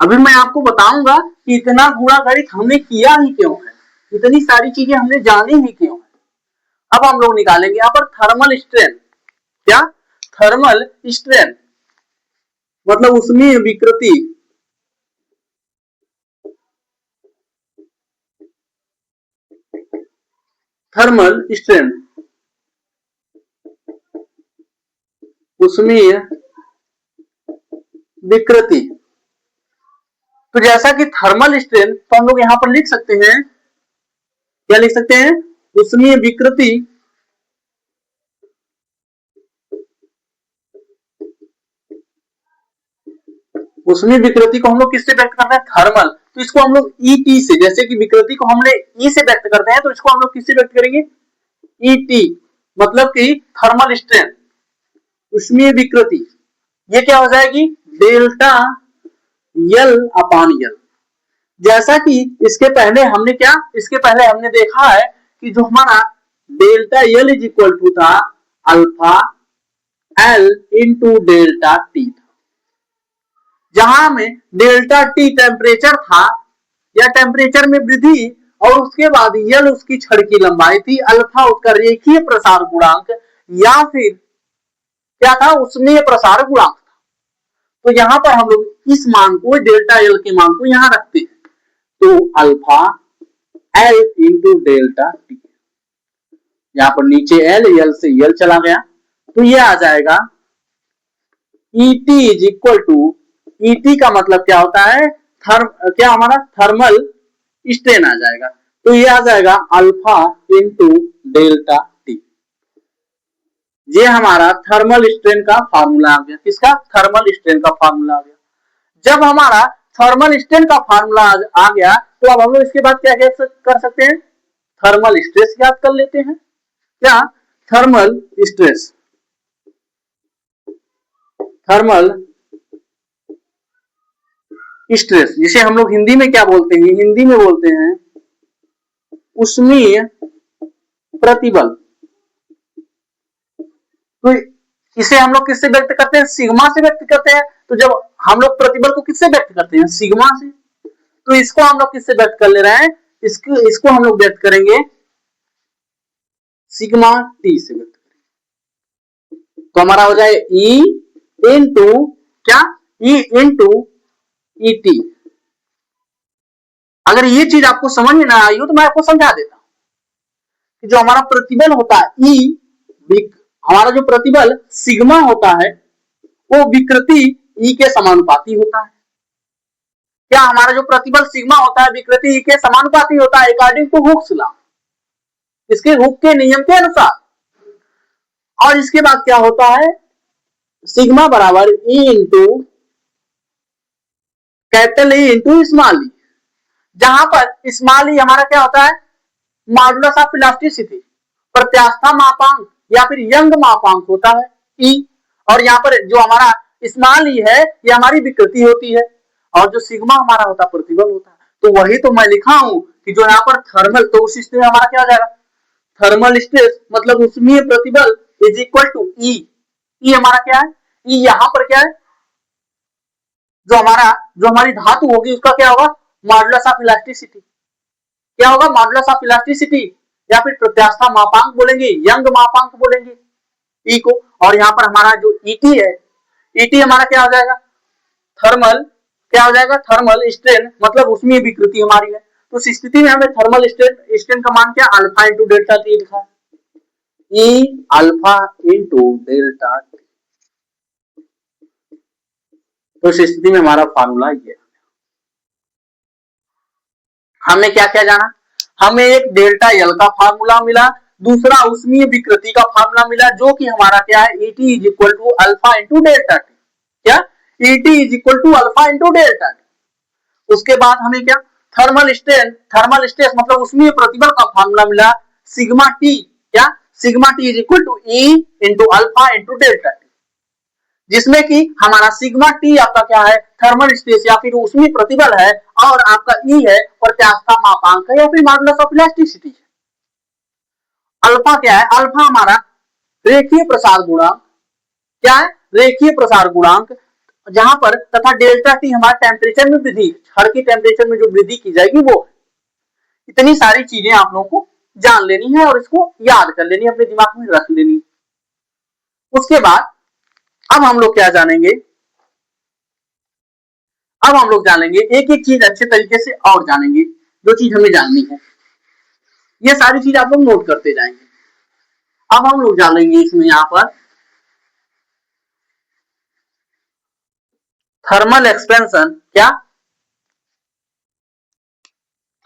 अभी मैं आपको बताऊंगा कि इतना गुणा गणित हमने किया ही क्यों है, इतनी सारी चीजें हमने जानी ही क्यों है। अब हम लोग निकालेंगे यहां पर थर्मल स्ट्रेन, क्या, थर्मल स्ट्रेन मतलब उष्मीय विकृति, थर्मल स्ट्रेन उष्मीय विकृति। तो जैसा कि थर्मल स्ट्रेन तो हम लोग यहां पर लिख सकते हैं, क्या लिख सकते हैं, उष्मीय विकृति उष्मीय विकृति को हम लोग किससे व्यक्त करते हैं, थर्मल। तो इसको हम लोग ईटी से, जैसे कि विकृति को हमने ई से व्यक्त करते हैं तो इसको हम लोग किससे व्यक्त करेंगे, ईटी, मतलब कि थर्मल स्ट्रेन उष्मीय विकृति। ये क्या हो जाएगी, डेल्टा यल अपान यल। जैसा कि इसके पहले हमने देखा है कि जो हमारा delta l is equal to था alpha l into delta t था, जहां में डेल्टा टी टेम्परेचर था या टेम्परेचर में वृद्धि, और उसके बाद यल उसकी छड़ की लंबाई थी, अल्फा उसका रेखीय प्रसार गुणांक या फिर क्या था, उष्मीय प्रसार गुणांक था। तो यहां पर हम लोग इस मान को, डेल्टा एल के मान को यहां रखते हैं, तो alpha l into delta T, यहां पर नीचे एल से यल चला गया, तो ये आ जाएगा ET is equal to ET का मतलब क्या होता है, क्या हमारा थर्मल स्ट्रेन आ जाएगा। तो ये आ जाएगा अल्फा इंटू डेल्टा टी। ये हमारा थर्मल स्ट्रेन का फार्मूला आ गया। किसका? थर्मल स्ट्रेन का फार्मूला आ गया। जब हमारा थर्मल स्ट्रेन का फार्मूला आ गया तो अब हम लोग इसके बाद क्या कर सकते हैं, थर्मल स्ट्रेस याद कर लेते हैं। क्या? थर्मल स्ट्रेस, थर्मल स्ट्रेस जिसे हम लोग हिंदी में क्या बोलते हैं, हिंदी में बोलते हैं उष्मीय प्रतिबल। तो इसे हम लोग किससे व्यक्त करते हैं, सिग्मा से व्यक्त करते हैं। तो जब हम लोग प्रतिबल को किससे व्यक्त करते हैं, सिग्मा से। तो इसको हम लोग किससे व्यक्त कर ले रहे हैं, इसको हम लोग व्यक्त करेंगे सिग्मा टी से व्यक्त करेंगे। तो हमारा हो जाए ई इंटू क्या, ई इंटू ई टी। अगर ये चीज आपको समझ में ना आई हो तो मैं आपको समझा देता हूं कि जो हमारा प्रतिबल होता है ई, हमारा जो प्रतिबल सिग्मा होता है वो विकृति ई के समानुपाती होता है। क्या हमारा जो प्रतिबल सिग्मा होता है विकृति ई के समानुपाती होता है अकॉर्डिंग टू हुक्स लॉ, इसके हुक के नियम के अनुसार। और इसके बाद क्या होता है, सिग्मा बराबर E into capital E into small e, जहां पर स्मॉल ई हमारा क्या होता है, मॉडुलस ऑफ इलास्टिसिटी, प्रत्यास्था मापांक या फिर यंग मापांक होता है ई। और यहाँ पर जो हमारा स्मॉल ई है ये हमारी विकृति होती है, और जो सिग्मा हमारा होता है प्रतिबल होता है। तो वही तो मैं लिखा हूं कि जो यहाँ पर थर्मल, तो उस स्थिति में हमारा क्या हो जाएगा, थर्मल स्ट्रेस मतलब उष्मीय प्रतिबल इज इक्वल टू ई। ई हमारा क्या है, ई यहाँ पर क्या है, जो हमारी धातु होगी उसका क्या होगा, मॉडुलस ऑफ इलास्टिसिटी। क्या होगा, मॉडुलस ऑफ इलास्टिसिटी, या फिर प्रत्यास्था मापांक बोलेंगे, यंग मापांक बोलेंगे ई को। और यहाँ पर हमारा जो ईटी है, ईटी हमारा क्या हो जाएगा, थर्मल, क्या हो जाएगा, थर्मल स्ट्रेन मतलब उसमें विकृति हमारी है। तो उस स्थिति में हमें थर्मल स्ट्रेन का मान क्या, अल्फा इंटू डेल्टा टी लिखा, ई अल्फा इंटू डेल्टा टी। तो इस स्थिति में हमारा फार्मूला ये, हमने क्या क्या जाना, हमें एक डेल्टा एल का फार्मूला मिला, दूसरा उष्मीय विकृति का फार्मूला मिला जो कि हमारा क्या है, ET is equal to alpha into delta T. क्या, ET is equal to alpha into delta t. उसके बाद हमें क्या, थर्मल स्ट्रेस मतलब उष्मीय प्रतिबल का फार्मूला मिला सिग्मा टी। क्या, sigma T is equal to E into alpha into delta T, जिसमें कि हमारा सिग्मा टी आपका क्या है, थर्मल स्ट्रेस या फिर उष्मीय प्रतिबल है, और आपका ई है प्रत्यास्था मापांक है या फिर मॉडुलस ऑफ इलास्टिसिटी है। अल्फा क्या है, अल्फा हमारा रेखीय प्रसार गुणांक, क्या है, रेखीय प्रसार गुणांक, जहां पर, तथा डेल्टा टी हमारा टेम्परेचर में वृद्धि, हर की टेम्परेचर में जो वृद्धि की जाएगी वो। इतनी सारी चीजें आप लोगों को जान लेनी है और इसको याद कर लेनी है, अपने दिमाग में रख लेनी। उसके बाद अब हम लोग क्या जानेंगे, अब हम लोग जानेंगे एक एक चीज अच्छे तरीके से और जानेंगे, जो चीज हमें जाननी है ये सारी चीज आप लोग नोट करते जाएंगे। अब हम लोग जानेंगे इसमें यहां पर थर्मल एक्सपेंशन, क्या,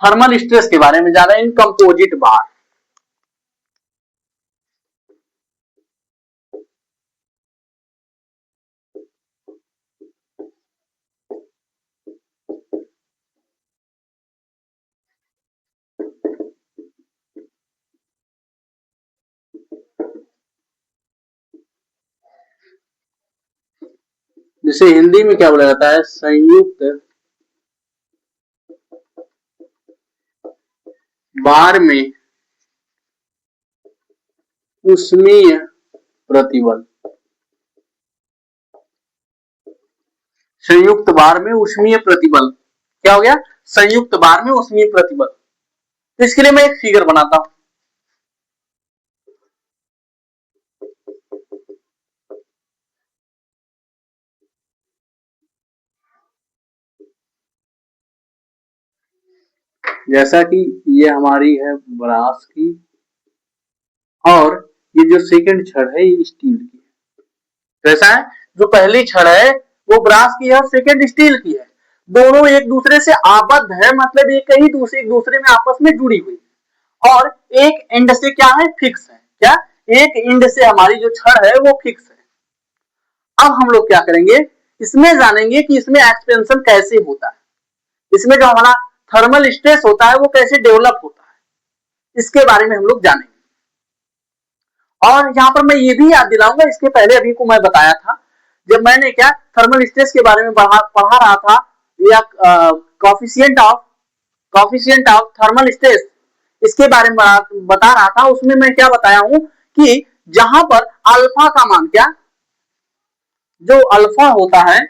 थर्मल स्ट्रेस के बारे में जाना, इन कंपोजिट बार। जिसे हिंदी में क्या बोला जाता है, संयुक्त बार में उष्मीय प्रतिबल, संयुक्त बार में उष्मीय प्रतिबल, क्या हो गया, संयुक्त बार में उष्मीय प्रतिबल। तो इसके लिए मैं एक फिगर बनाता हूं, जैसा कि ये हमारी है ब्रास की, और ये जो सेकंड छड़ है ये स्टील की। कैसा है, जो पहली छड़ है वो ब्रास की है और सेकेंड स्टील की है। दोनों एक दूसरे से आबद्ध है, मतलब एक दूसरे में आपस में जुड़ी हुई है। और एक एंड से क्या है, फिक्स है। क्या, एक एंड से हमारी जो छड़ है वो फिक्स है। अब हम लोग क्या करेंगे, इसमें जानेंगे कि इसमें एक्सपेंशन कैसे होता है, इसमें जो हमारा थर्मल स्ट्रेस होता है वो कैसे डेवलप होता है, इसके बारे में हम लोग जानेंगे। और यहाँ पर मैं ये भी याद दिलाऊंगा, इसके पहले अभी को मैं बताया था जब मैंने क्या थर्मल स्ट्रेस के बारे में पढ़ा रहा था, या कोफिशिएंट ऑफ थर्मल स्ट्रेस, इसके बारे में बता रहा था। उसमें मैं क्या बताया हूं कि जहां पर अल्फा का मान, क्या जो अल्फा होता है,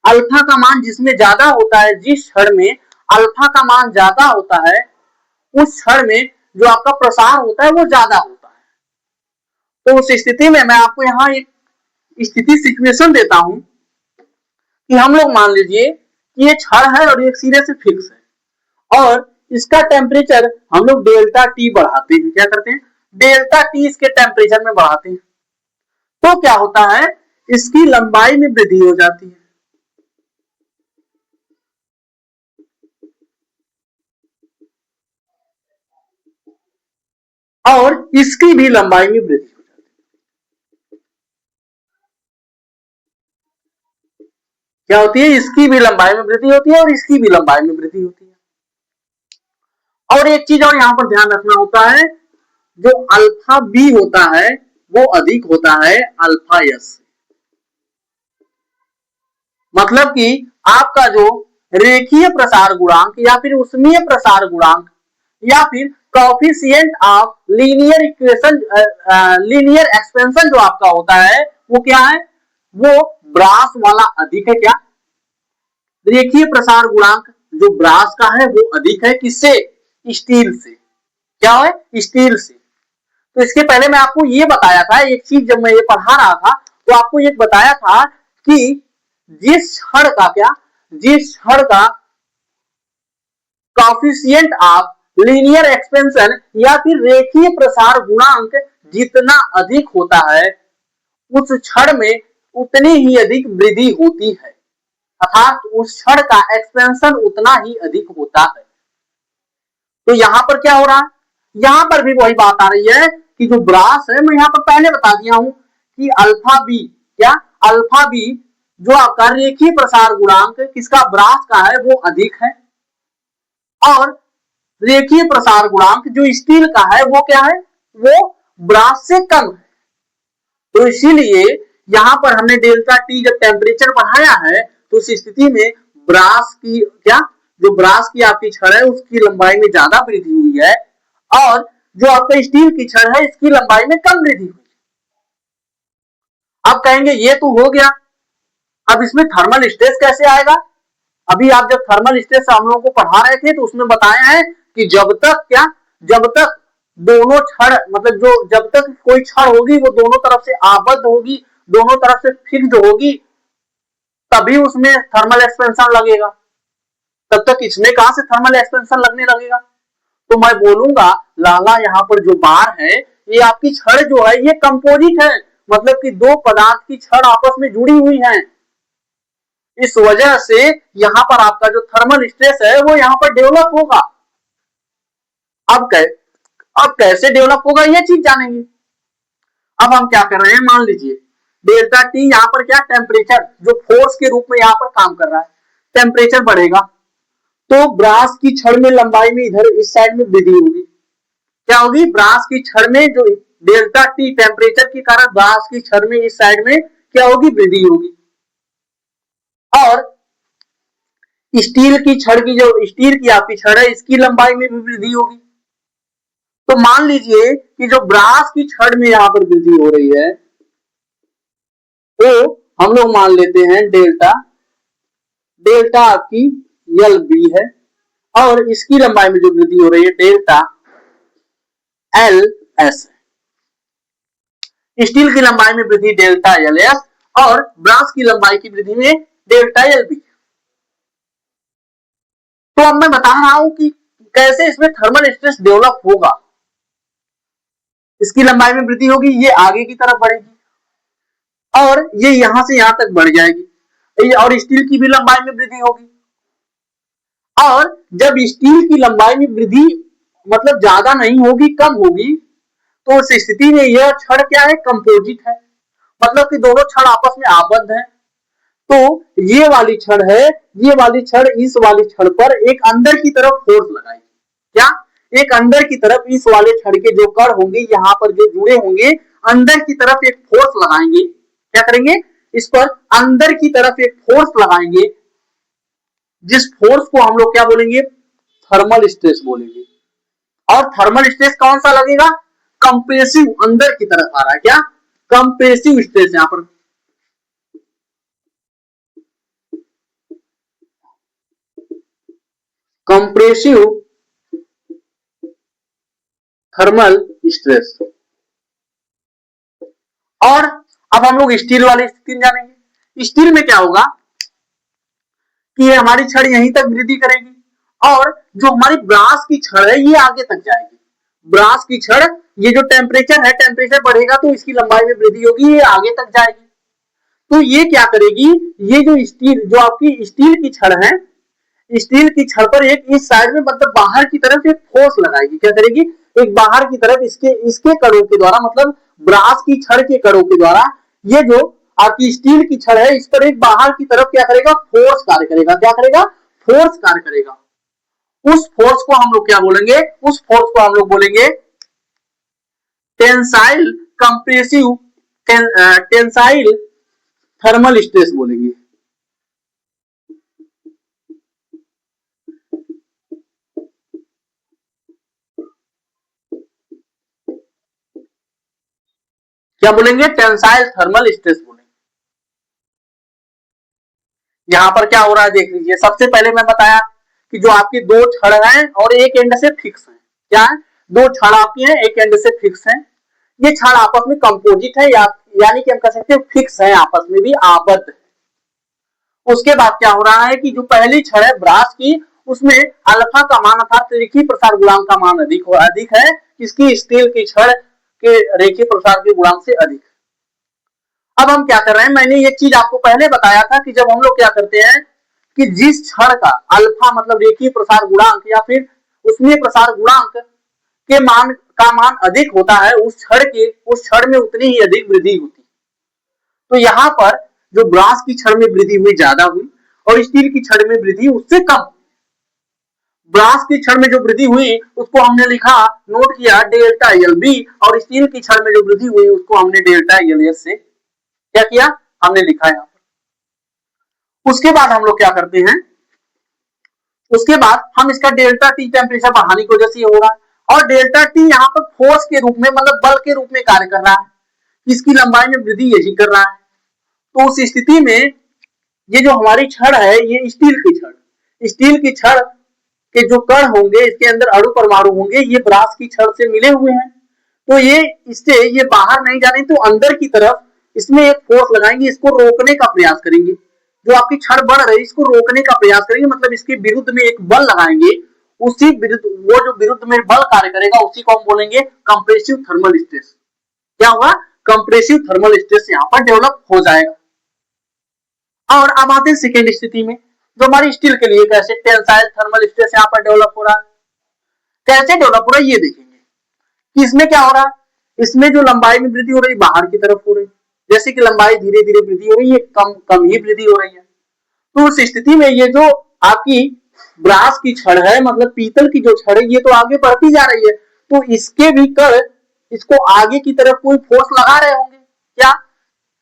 अल्फा का मान जिसमें ज्यादा होता है, जिस क्षण में अल्फा का मान ज्यादा होता है उस क्षण में जो आपका प्रसार होता है वो ज्यादा होता है। तो उस स्थिति में मैं आपको यहाँ एक स्थिति सिचुएशन देता हूं कि हम लोग मान लीजिए कि ये छड़ है और एक सिरे से फिक्स है और इसका टेम्परेचर हम लोग डेल्टा टी बढ़ाते हैं। क्या करते हैं, डेल्टा टी इसके टेम्परेचर में बढ़ाते हैं। तो क्या होता है, इसकी लंबाई में वृद्धि हो जाती है और इसकी भी लंबाई में वृद्धि हो जाती है। क्या होती है, इसकी भी लंबाई में वृद्धि होती है और इसकी भी लंबाई में वृद्धि होती है। और एक चीज और यहां पर ध्यान रखना होता है, जो अल्फा बी होता है वो अधिक होता है अल्फा एस से। मतलब कि आपका जो रेखीय प्रसार गुणांक या फिर ऊष्मीय प्रसार गुणांक या फिर coefficient of linear equation, linear expansion जो आपका होता है वो क्या है, वो ब्रास वाला अधिक है। क्या, रेखीय प्रसार गुणांक जो ब्रास का है वो अधिक है, किससे, स्टील से। क्या है, स्टील से। तो इसके पहले मैं आपको ये बताया था एक चीज, जब मैं ये पढ़ा रहा था तो आपको ये बताया था कि जिस क्षण का क्या, जिस क्षण का कोएफिशिएंट ऑफ लीनियर एक्सपेंशन या फिर रेखीय प्रसार गुणांक जितना अधिक होता है उस क्षण में उतनी ही अधिक वृद्धि होती है, अर्थात उस क्षण का एक्सपेंशन उतना ही अधिक होता है। तो यहां पर क्या हो रहा है, यहां पर भी वही बात आ रही है कि जो ब्रास है, मैं यहां पर पहले बता दिया हूं कि अल्फा बी, क्या अल्फा बी जो आपका रेखीय प्रसार गुणांक किसका, ब्रास का है वो अधिक है और रेखीय प्रसार गुणांक जो स्टील का है वो क्या है, वो ब्रास से कम है। तो इसीलिए यहां पर हमने डेल्टा टी जब टेम्परेचर बढ़ाया है तो उस स्थिति में ब्रास की क्या, जो ब्रास की आपकी छड़ है उसकी लंबाई में ज्यादा वृद्धि हुई है और जो आपका स्टील की छड़ है इसकी लंबाई में कम वृद्धि हुई। अब कहेंगे ये तो हो गया, अब इसमें थर्मल स्ट्रेस कैसे आएगा। अभी आप जब थर्मल स्ट्रेस हम लोगों को पढ़ा रहे थे तो उसमें बताया है कि जब तक क्या, जब तक दोनों छड़, मतलब जो जब तक कोई छड़ होगी वो दोनों तरफ से आबद्ध होगी, दोनों तरफ से फिक्स्ड होगी, तभी उसमें थर्मल एक्सपेंशन लगेगा। तब तक इसमें कहां से थर्मल एक्सपेंशन लगने लगेगा। तो मैं बोलूंगा लाला यहाँ पर जो बार है ये आपकी छड़ जो है ये कंपोजिट है, मतलब कि दो पदार्थ की छड़ आपस में जुड़ी हुई है। इस वजह से यहां पर आपका जो थर्मल स्ट्रेस है वो यहां पर डेवलप होगा। अब कैसे डेवलप होगा ये चीज जानेंगे। अब हम क्या कर रहे हैं, मान लीजिए डेल्टा टी यहाँ पर क्या, टेम्परेचर जो फोर्स के रूप में यहाँ पर काम कर रहा है, टेम्परेचर बढ़ेगा तो ब्रास की छड़ में लंबाई में इधर इस साइड में वृद्धि होगी। क्या होगी, ब्रास की छड़ में जो डेल्टा टी टेम्परेचर के कारण ब्रास की छड़ में इस साइड में क्या होगी, वृद्धि होगी। और स्टील की छड़ की, जो स्टील की आपकी छड़ है इसकी लंबाई में भी वृद्धि होगी। तो मान लीजिए कि जो ब्रास की छड़ में यहां पर वृद्धि हो रही है तो हम लोग मान लेते हैं डेल्टा, डेल्टा आपकी एल बी है और इसकी लंबाई में जो वृद्धि हो रही है डेल्टा एल एस है। स्टील की लंबाई में वृद्धि डेल्टा एल एस और ब्रास की लंबाई की वृद्धि में डेल्टा एल बी। तो अब मैं बता रहा हूं कि कैसे इसमें थर्मल स्ट्रेस डेवलप होगा। इसकी लंबाई में वृद्धि होगी, ये आगे की तरफ बढ़ेगी और ये यहां से यहां तक बढ़ जाएगी। और स्टील की भी लंबाई में वृद्धि होगी। और जब स्टील की लंबाई में वृद्धि मतलब ज्यादा नहीं होगी, कम होगी, तो उस स्थिति में यह छड़ क्या है, कंपोजिट है, मतलब कि दोनों छड़ आपस में आबद्ध है। तो ये वाली छड़ है, ये वाली छड़ इस वाली छड़ पर एक अंदर की तरफ फोर्स लगाएगी। क्या, एक अंदर की तरफ इस वाले छड़ के जो कड़ होंगे, यहाँ पर जो जुड़े होंगे, अंदर की तरफ एक फोर्स लगाएंगे। क्या करेंगे, इस पर अंदर की तरफ एक फोर्स लगाएंगे, जिस फोर्स को हम लोग क्या बोलेंगे, थर्मल स्ट्रेस बोलेंगे। और थर्मल स्ट्रेस कौन सा लगेगा, कंप्रेसिव, अंदर की तरफ आ रहा है, क्या, कंप्रेसिव स्ट्रेस। यहां पर कंप्रेसिव थर्मल स्ट्रेस। और अब हम लोग स्टील वाली स्थिति जानेंगे। स्टील में क्या होगा कि ये हमारी छड़ यहीं तक वृद्धि करेगी, और जो हमारी ब्रास की छड़ है ये आगे तक जाएगी। ब्रास की छड़, ये जो टेम्परेचर है, टेम्परेचर बढ़ेगा तो इसकी लंबाई में वृद्धि होगी, ये आगे तक जाएगी। तो ये क्या करेगी, ये जो स्टील, जो आपकी स्टील की छड़ है, स्टील की छड़ पर एक इस साइड में मतलब बाहर की तरफ एक फोर्स लगाएगी। क्या करेगी, एक बाहर की तरफ इसके इसके कड़ों के द्वारा, मतलब ब्रास की छड़ के कड़ों के द्वारा, ये जो आपकी स्टील की छड़ है, इस पर एक बाहर की तरफ क्या करेगा, फोर्स कार्य करेगा। क्या करेगा, फोर्स कार्य करेगा। उस फोर्स को हम लोग क्या बोलेंगे, उस फोर्स को हम लोग बोलेंगे tensile compressive, tensile thermal stress बोलेंगे। क्या बोलेंगे, टेंसाइल थर्मल स्ट्रेस बोलेंगे। यहां पर क्या हो रहा है देख लीजिए। सबसे पहले मैं बताया कि जो आपकी दो छड़ हैं और एक एंड से फिक्स है। क्या है, दो छड़ आपकी है, एक एंड से फिक्स है। ये छड़ आपस में कंपोजिट है, यानी कि हम कह सकते हैं फिक्स है, आपस में भी आबद्ध है। उसके बाद क्या हो रहा है कि जो पहली छड़ है ब्रास की, उसमें अल्फा का मान अर्थात रेखीय प्रसार गुणांक का मान अधिक है, इसकी स्टील की छड़ के रेखीय प्रसार के गुणांक से अधिक। अब हम क्या कर रहे हैं, मैंने ये चीज आपको पहले बताया था कि जब हम लोग क्या करते हैं कि जिस क्षण का अल्फा मतलब रेखीय प्रसार गुणांक या फिर उसमें प्रसार गुणांक के मान का मान अधिक होता है, उस क्षण में उतनी ही अधिक वृद्धि होती है। तो यहाँ पर जो ब्रास की क्षण में वृद्धि हुई ज्यादा हुई, और स्टील की क्षण में वृद्धि उससे कम। ब्रास की क्षण में जो वृद्धि हुई उसको हमने लिखा, नोट किया डेल्टा एल बी, और स्टील की क्षण में जो वृद्धि हुई उसको हमने डेल्टा एल एस से क्या किया, हमने लिखा यहाँ पर। उसके बाद हम लोग क्या करते हैं, उसके बाद हम इसका डेल्टा टी टेम्परेचर बढ़ाने की वजह से ये हो रहा है, और डेल्टा टी यहाँ पर फोर्स के रूप में मतलब बल के रूप में कार्य कर रहा है, इसकी लंबाई में वृद्धि यही कर रहा है। तो उस स्थिति में ये जो हमारी छड़ है, ये स्टील की छड़, स्टील की छड़ के जो कण होंगे, इसके अंदर अणु परमाणु होंगे, ये ब्रास की छड़ से मिले हुए हैं। तो ये इससे ये बाहर नहीं जाने, तो अंदर की तरफ इसमें एक फोर्स लगाएंगे, इसको रोकने का प्रयास करेंगे। जो आपकी छड़ बढ़ रही है इसको रोकने का प्रयास करेंगे, मतलब इसके विरुद्ध में एक बल लगाएंगे। उसी विरुद्ध, वो जो विरुद्ध में बल कार्य करेगा उसी को हम बोलेंगे कंप्रेसिव थर्मल स्ट्रेस। क्या होगा, कंप्रेसिव थर्मल स्ट्रेस यहाँ पर डेवलप हो जाएगा। और अब आते हैं सेकेंड स्थिति में, जो हमारी स्टील के लिए कैसे टेंसाइल थर्मल स्ट्रेस यहाँ पर डेवलप हो रहा है। कैसे डेवलप हो रहा है ये देखेंगे कि इसमें क्या हो रहा है, इसमें जो लंबाई में वृद्धि हो रही है बाहर की तरफ हो रही है, जैसे कि लंबाई धीरे धीरे वृद्धि हो रही है, कम कम ही वृद्धि हो रही है। तो उस स्थिति में ये जो आपकी ब्रास की छड़ है, मतलब पीतल की जो छड़ है, ये तो आगे बढ़ती जा रही है, तो इसके भी कण इसको आगे की तरफ कोई फोर्स लगा रहे होंगे। क्या,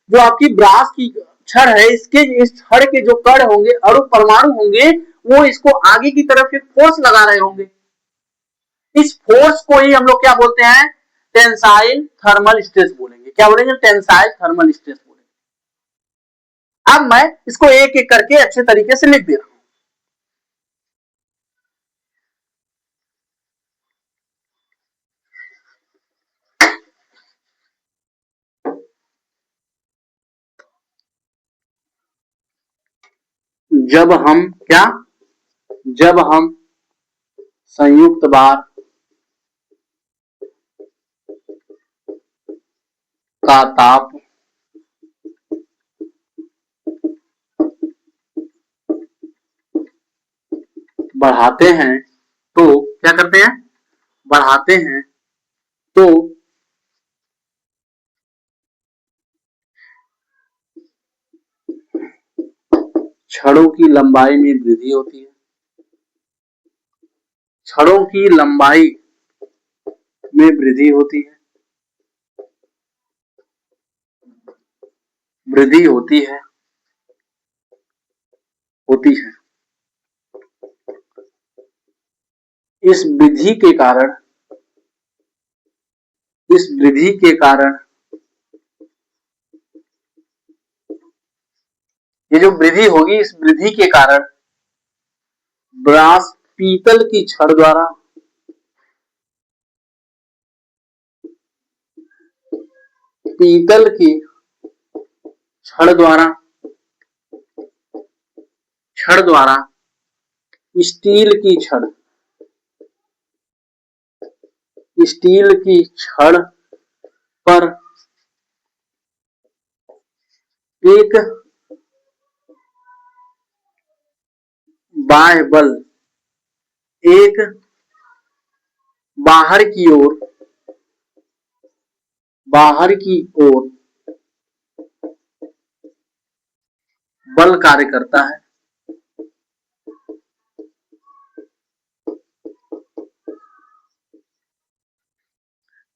जो आपकी ब्रास की छड़ है, इसके इस छड़ के जो कण होंगे, अणु परमाणु होंगे, वो इसको आगे की तरफ एक फोर्स लगा रहे होंगे। इस फोर्स को ही हम लोग क्या बोलते हैं, टेंसाइल थर्मल स्ट्रेस बोलेंगे। क्या बोलेंगे, टेंसाइल थर्मल स्ट्रेस बोलेंगे। अब मैं इसको एक एक करके अच्छे तरीके से लिख दे रहा हूं। जब हम क्या, जब हम संयुक्त बार का ताप बढ़ाते हैं तो क्या करते हैं, बढ़ाते हैं तो छड़ों की लंबाई में वृद्धि होती है। छड़ों की लंबाई में वृद्धि होती है, वृद्धि होती है, होती है। इस वृद्धि के कारण, इस वृद्धि के कारण, ये जो वृद्धि होगी इस वृद्धि के कारण ब्रास पीतल की छड़ द्वारा, पीतल की छड़ द्वारा, छड़ द्वारा स्टील की छड़, स्टील की छड़ पर एक बाह्य बल, एक बाहर की ओर, बाहर की ओर बल कार्य करता है,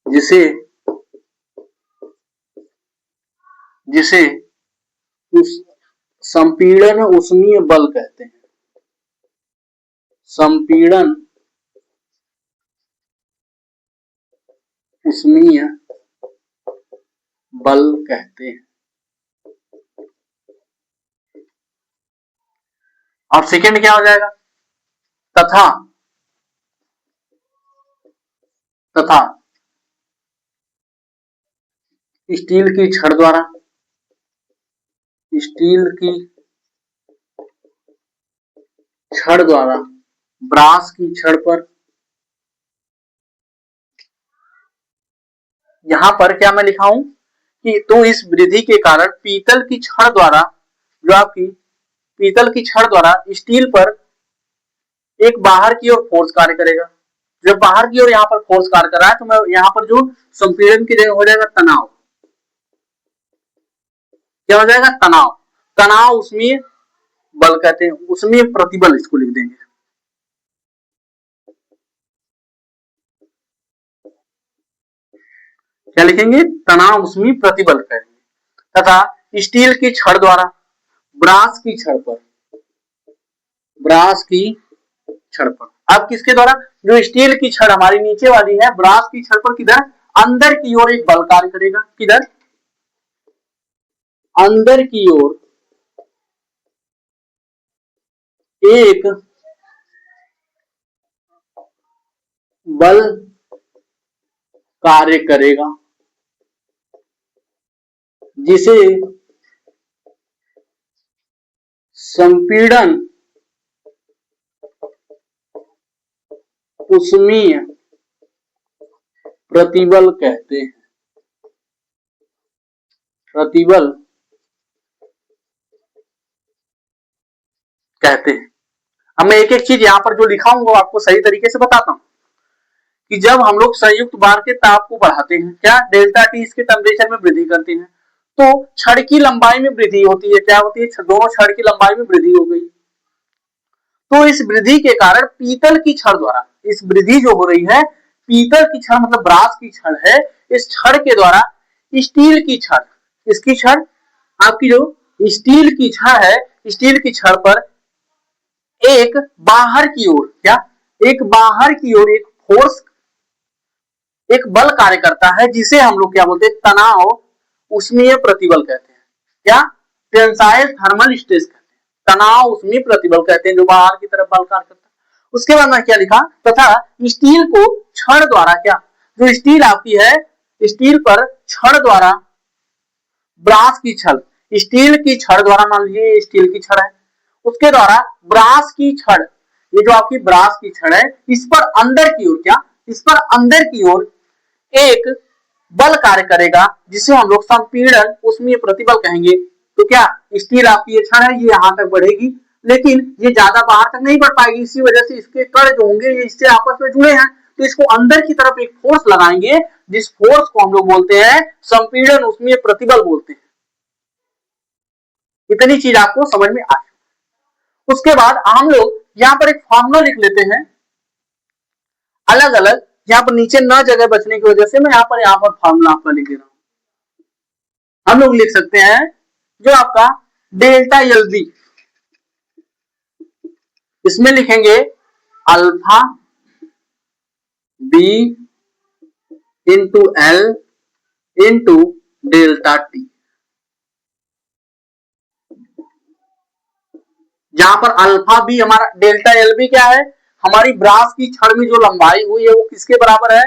जिसे जिसे उस संपीड़न उष्मीय बल कहते हैं। संपीड़न उष्मीय बल कहते हैं। अब सेकंड क्या हो जाएगा, तथा, तथा स्टील की छड़ द्वारा, स्टील की छड़ द्वारा ब्रास की छड़ पर, यहां पर क्या मैं लिखा हूं कि तो इस वृद्धि के कारण पीतल की छड़ द्वारा, जो आपकी पीतल की छड़ द्वारा स्टील पर एक बाहर की ओर फोर्स कार्य करेगा। जब बाहर की ओर यहाँ पर फोर्स कार्य कर रहा है तो मैं यहाँ पर जो संपीड़न की जगह हो जाएगा तनाव, क्या हो जाएगा, तनाव। तनाव उसमें बल कहते हैं, उसमें प्रतिबल इसको लिख देंगे। क्या लिखेंगे, तनाव उसमें प्रतिबल कहेंगे। तथा स्टील की छड़ द्वारा ब्रास की छड़ पर, ब्रास की छड़ पर, अब किसके द्वारा, जो स्टील की छड़ हमारी नीचे वाली है ब्रास की छड़ पर किधर, अंदर की ओर एक बल कार्य करेगा। किधर, अंदर की ओर एक बल कार्य करेगा, जिसे संपीड़न उष्मीय प्रतिबल कहते हैं। प्रतिबल कहते हैं। अब मैं एक एक चीज यहां पर जो लिखा हूं वो आपको सही तरीके से बताता हूं कि जब हम लोग संयुक्त बार के ताप को बढ़ाते हैं, क्या डेल्टा टी इसके टेम्परेचर में वृद्धि करते हैं, तो छड़ की लंबाई में वृद्धि होती है। क्या होती है, दोनों छड़ की लंबाई में वृद्धि हो गई। तो इस वृद्धि के कारण पीतल की छड़ द्वारा, इस वृद्धि जो हो रही है पीतल की छड़ मतलब ब्रास की छड़ है, इस छड़ के द्वारा स्टील की छड़, इसकी छड़ आपकी जो स्टील की छड़ है, स्टील की छड़ पर एक बाहर की ओर, क्या, एक बाहर की ओर एक फोर्स, एक बल कार्य करता है, जिसे हम लोग क्या बोलते हैं, तनाव उष्मीय प्रतिबल कहते हैं। क्या, टेंसाइल थर्मल स्ट्रेस कहते हैं, तनाव उष्मीय प्रतिबल कहते हैं, जो बाहर की तरफ बल कार्य करता है। उसके बाद मैं क्या लिखा, तथा स्टील को छड़ द्वारा, क्या, जो स्टील आपकी है स्टील पर छड़ द्वारा ब्रास की छड़, स्टील की छड़ द्वारा, मान लीजिए स्टील की छड़ है, उसके द्वारा ब्रास की छड़, ये जो आपकी ब्रास की छड़ है इस पर अंदर की ओर, क्या, इस पर अंदर की ओर एक बल कार्य करेगा, जिसे हम लोग संपीड़न उष्मीय प्रतिबल कहेंगे। तो क्या, स्टील आपकी ये छड़ है, ये यहां तक बढ़ेगी लेकिन ये ज्यादा बाहर तक नहीं बढ़ पाएगी, इसी वजह से इसके कण जो होंगे ये इससे आपस में जुड़े हैं, तो इसको अंदर की तरफ एक फोर्स लगाएंगे, जिस फोर्स को हम लोग बोलते हैं संपीड़न, उसमें प्रतिबल बोलते हैं। इतनी चीज आपको समझ में आ। उसके बाद हम लोग यहाँ पर एक फॉर्मूला लिख लेते हैं अलग अलग, यहाँ पर नीचे न जगह बचने की वजह से मैं यहाँ पर फॉर्मूला आपका लिख दे रहा हूं। हम लोग लिख सकते हैं जो आपका डेल्टा एल बी, इसमें लिखेंगे alpha B into L into delta T. जहां पर अल्फा बी हमारा, डेल्टा एल बी क्या है, हमारी ब्रास की छड़ में जो लंबाई हुई है वो किसके बराबर है,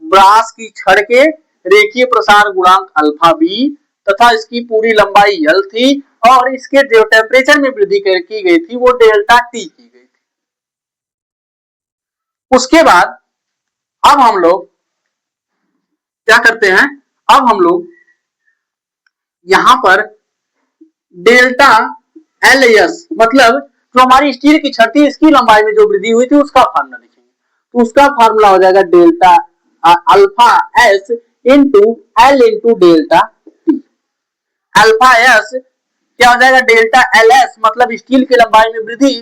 ब्रास की छड़ के रेखीय प्रसार गुणांक अल्फा बी, तथा इसकी पूरी लंबाई एल थी, और इसके जो टेम्परेचर में वृद्धि की गई थी वो डेल्टा टी की गई थी। उसके बाद अब हम लोग क्या करते हैं, अब हम लोग यहां पर डेल्टा एल एस, मतलब जो हमारी स्टील की छड़ थी इसकी लंबाई में जो वृद्धि हुई थी उसका फार्मूला लिखेंगे, तो उसका फार्मूला हो जाएगा delta alpha S into L into delta T. Alpha S क्या हो जाएगा, डेल्टा एल एस मतलब स्टील की लंबाई में वृद्धि,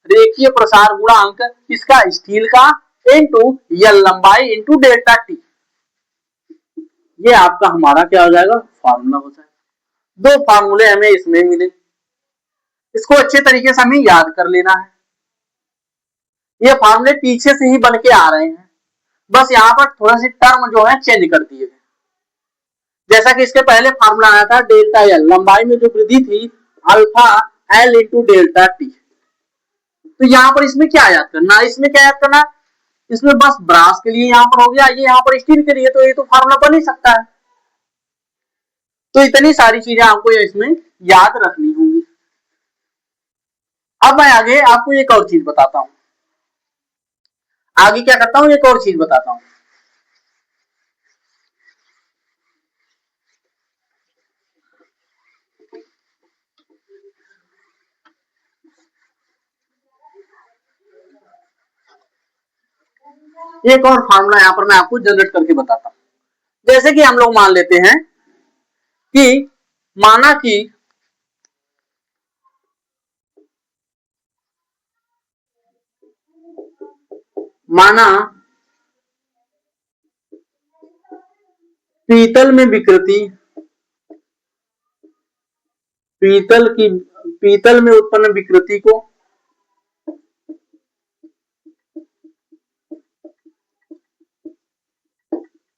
रेखीय प्रसार गुणांक इसका स्टील का, इंटू एल लंबाई इंटू डेल्टा टी। ये आपका हमारा क्या हो जाएगा, फार्मूला हो जाएगा। दो फार्मूले हमें इसमें मिले, इसको अच्छे तरीके से हमें याद कर लेना है। ये फार्मूले पीछे से ही बन के आ रहे हैं, बस यहाँ पर थोड़ा सी टर्म जो है चेंज कर दिए गए। जैसा कि इसके पहले फार्मूला आया था डेल्टा एल, लंबाई में जो वृद्धि थी alpha l into delta T, तो यहाँ पर इसमें क्या याद करना, इसमें क्या याद करना, इसमें बस ब्रास के लिए यहाँ पर हो गया, ये यहाँ पर स्टील के लिए, तो ये तो फार्मूला बन ही सकता है। तो इतनी सारी चीजें आपको इसमें याद रखनी होंगी। अब मैं आगे आपको एक और चीज बताता हूं, आगे क्या करता हूं, एक और चीज बताता हूं। एक और फार्मूला यहां पर मैं आपको जनरेट करके बताता हूं। जैसे कि हम लोग मान लेते हैं कि माना पीतल में विकृति, पीतल में उत्पन्न विकृति को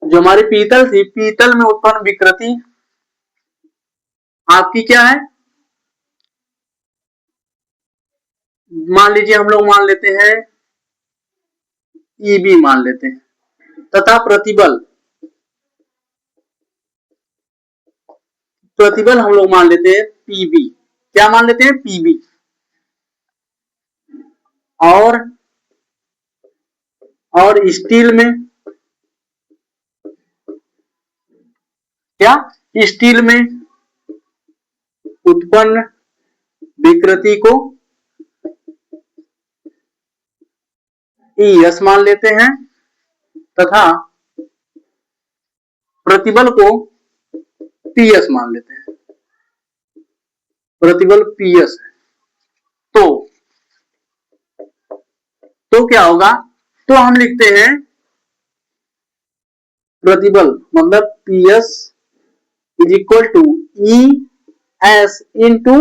जो हमारी पीतल थी, पीतल में उत्पन्न विकृति आपकी क्या है, मान लीजिए हम लोग मान लेते हैं ईबी मान लेते हैं, तथा प्रतिबल हम लोग मान लेते हैं पीबी, क्या मान लेते हैं, पीबी। और स्टील में क्या, स्टील में उत्पन्न विकृति को ईएस मान लेते हैं, तथा प्रतिबल को पीएस मान लेते हैं, प्रतिबल पीएस है। तो क्या होगा, तो हम लिखते हैं प्रतिबल मतलब PS is equal to E S into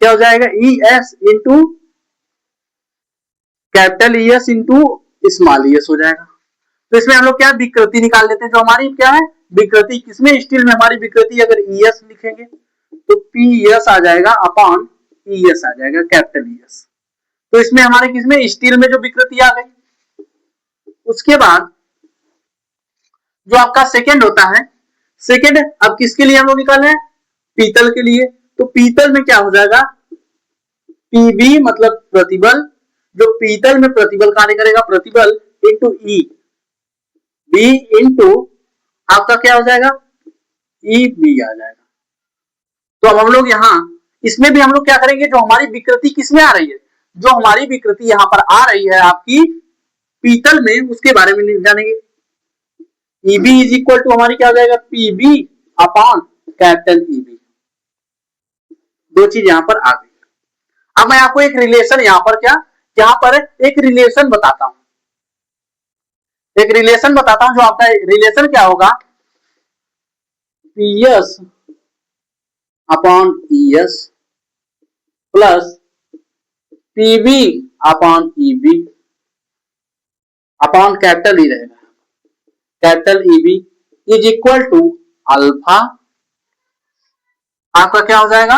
क्या हो जाएगा, E S into capital E S into small E S हो जाएगा। तो इसमें हम लोग क्या विकृति निकाल लेते हैं, जो हमारी क्या है विकृति, किसमें, स्टील में हमारी विकृति, अगर ई एस लिखेंगे तो पी एस आ जाएगा अपॉन ई एस आ जाएगा कैपिटल ई एस। तो इसमें हमारे किसमें, स्टील में जो विकृति आ गई। उसके बाद जो आपका सेकंड होता है, सेकंड अब किसके लिए हम लोग निकाले हैं, पीतल के लिए, तो पीतल में क्या हो जाएगा, पीबी मतलब प्रतिबल, जो पीतल में प्रतिबल कार्य करेगा, प्रतिबल इंटू ई बी इंटू आपका क्या हो जाएगा, ई बी आ जाएगा। तो अब हम लोग यहां इसमें भी हम लोग क्या करेंगे, जो हमारी विकृति किसमें आ रही है, जो हमारी विकृति यहाँ पर आ रही है आपकी पीतल में, उसके बारे में जानेंगे। EB इज इक्वल टू हमारी क्या हो जाएगा, PB अपॉन कैपिटल EB। दो चीज यहाँ पर आ गई। अब मैं आपको एक रिलेशन यहाँ पर यहाँ पर एक रिलेशन बताता हूं, एक रिलेशन बताता हूं। जो आपका रिलेशन क्या होगा, PS upon ES plus PB upon EB upon capital E रहेगा, capital EB is equal to alpha, आपका क्या हो जाएगा,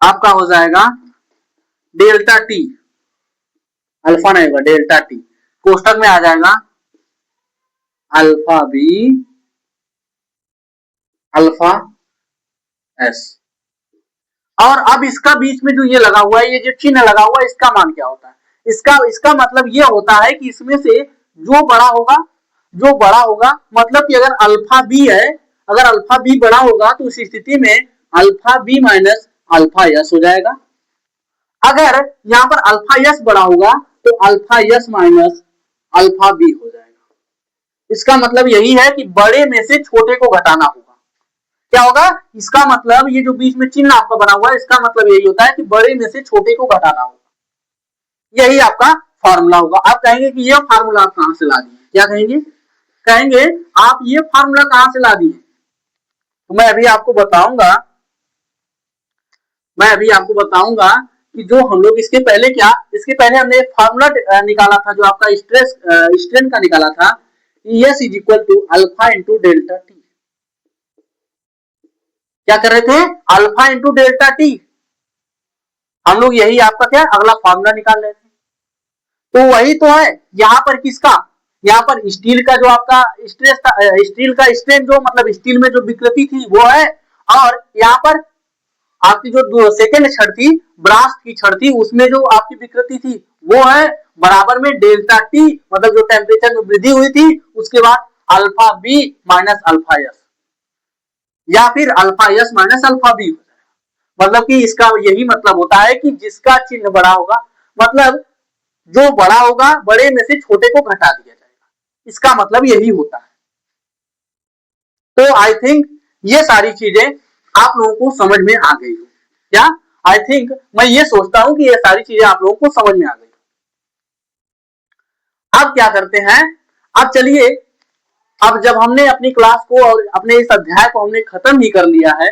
आपका हो जाएगा डेल्टा T, अल्फा नहीं होगा डेल्टा T, कोष्टक में आ जाएगा अल्फा B अल्फा S। और अब इसका बीच में जो ये लगा हुआ है, ये जो चिन्ह लगा हुआ है, इसका मान क्या होता है, इसका मतलब ये होता है कि इसमें से जो बड़ा होगा मतलब कि अगर अल्फा बी है, अगर अल्फा बी बड़ा होगा तो उस स्थिति में alpha B minus alpha S हो जाएगा। अगर यहां पर अल्फा यस बड़ा होगा तो alpha S minus alpha B हो जाएगा। इसका मतलब यही है कि बड़े में से छोटे को घटाना होगा। क्या होगा, इसका मतलब ये जो बीच में चिन्ह आपका बना हुआ है, इसका मतलब यही होता है कि बड़े में से छोटे को घटाना होगा। यही आपका फॉर्मूला होगा। आप कहेंगे कि ये फार्मूला आप कहां से ला दिए, क्या कहेंगे, कहेंगे आप ये फार्मूला कहां से ला दिए। तो मैं अभी आपको बताऊंगा कि जो हम लोग इसके पहले हमने एक फार्मूला निकाला था, जो आपका स्ट्रेन का निकाला था, ES is equal to alpha into delta T. क्या कर रहे थे, अल्फा इंटू डेल्टा टी। हम लोग यही आपका क्या अगला फार्मूला निकाल रहे थे। तो वही तो है यहाँ पर किसका, यहाँ पर स्टील का जो आपका स्ट्रेस था, स्टील का स्ट्रेन जो मतलब स्टील में जो विकृति थी वो है, और यहाँ पर आपकी जो सेकेंड छड़ थी, ब्रास की छड़ थी, उसमें जो आपकी विकृति थी वो है, बराबर में डेल्टा टी मतलब जो टेम्परेचर में वृद्धि हुई थी, उसके बाद alpha B minus alpha S, या फिर alpha S minus alpha B. मतलब कि इसका यही मतलब होता है कि जिसका चिन्ह बड़ा होगा, मतलब जो बड़ा होगा बड़े में से छोटे को घटा दिया जाएगा, इसका मतलब यही होता है। तो आई थिंक ये सारी चीजें आप लोगों को समझ में आ गई हो क्या, आई थिंक मैं ये सोचता हूं कि ये सारी चीजें आप लोगों को समझ में आ गई। अब क्या करते हैं, अब चलिए, अब जब हमने अपनी क्लास को और अपने इस अध्याय को हमने खत्म ही कर लिया है,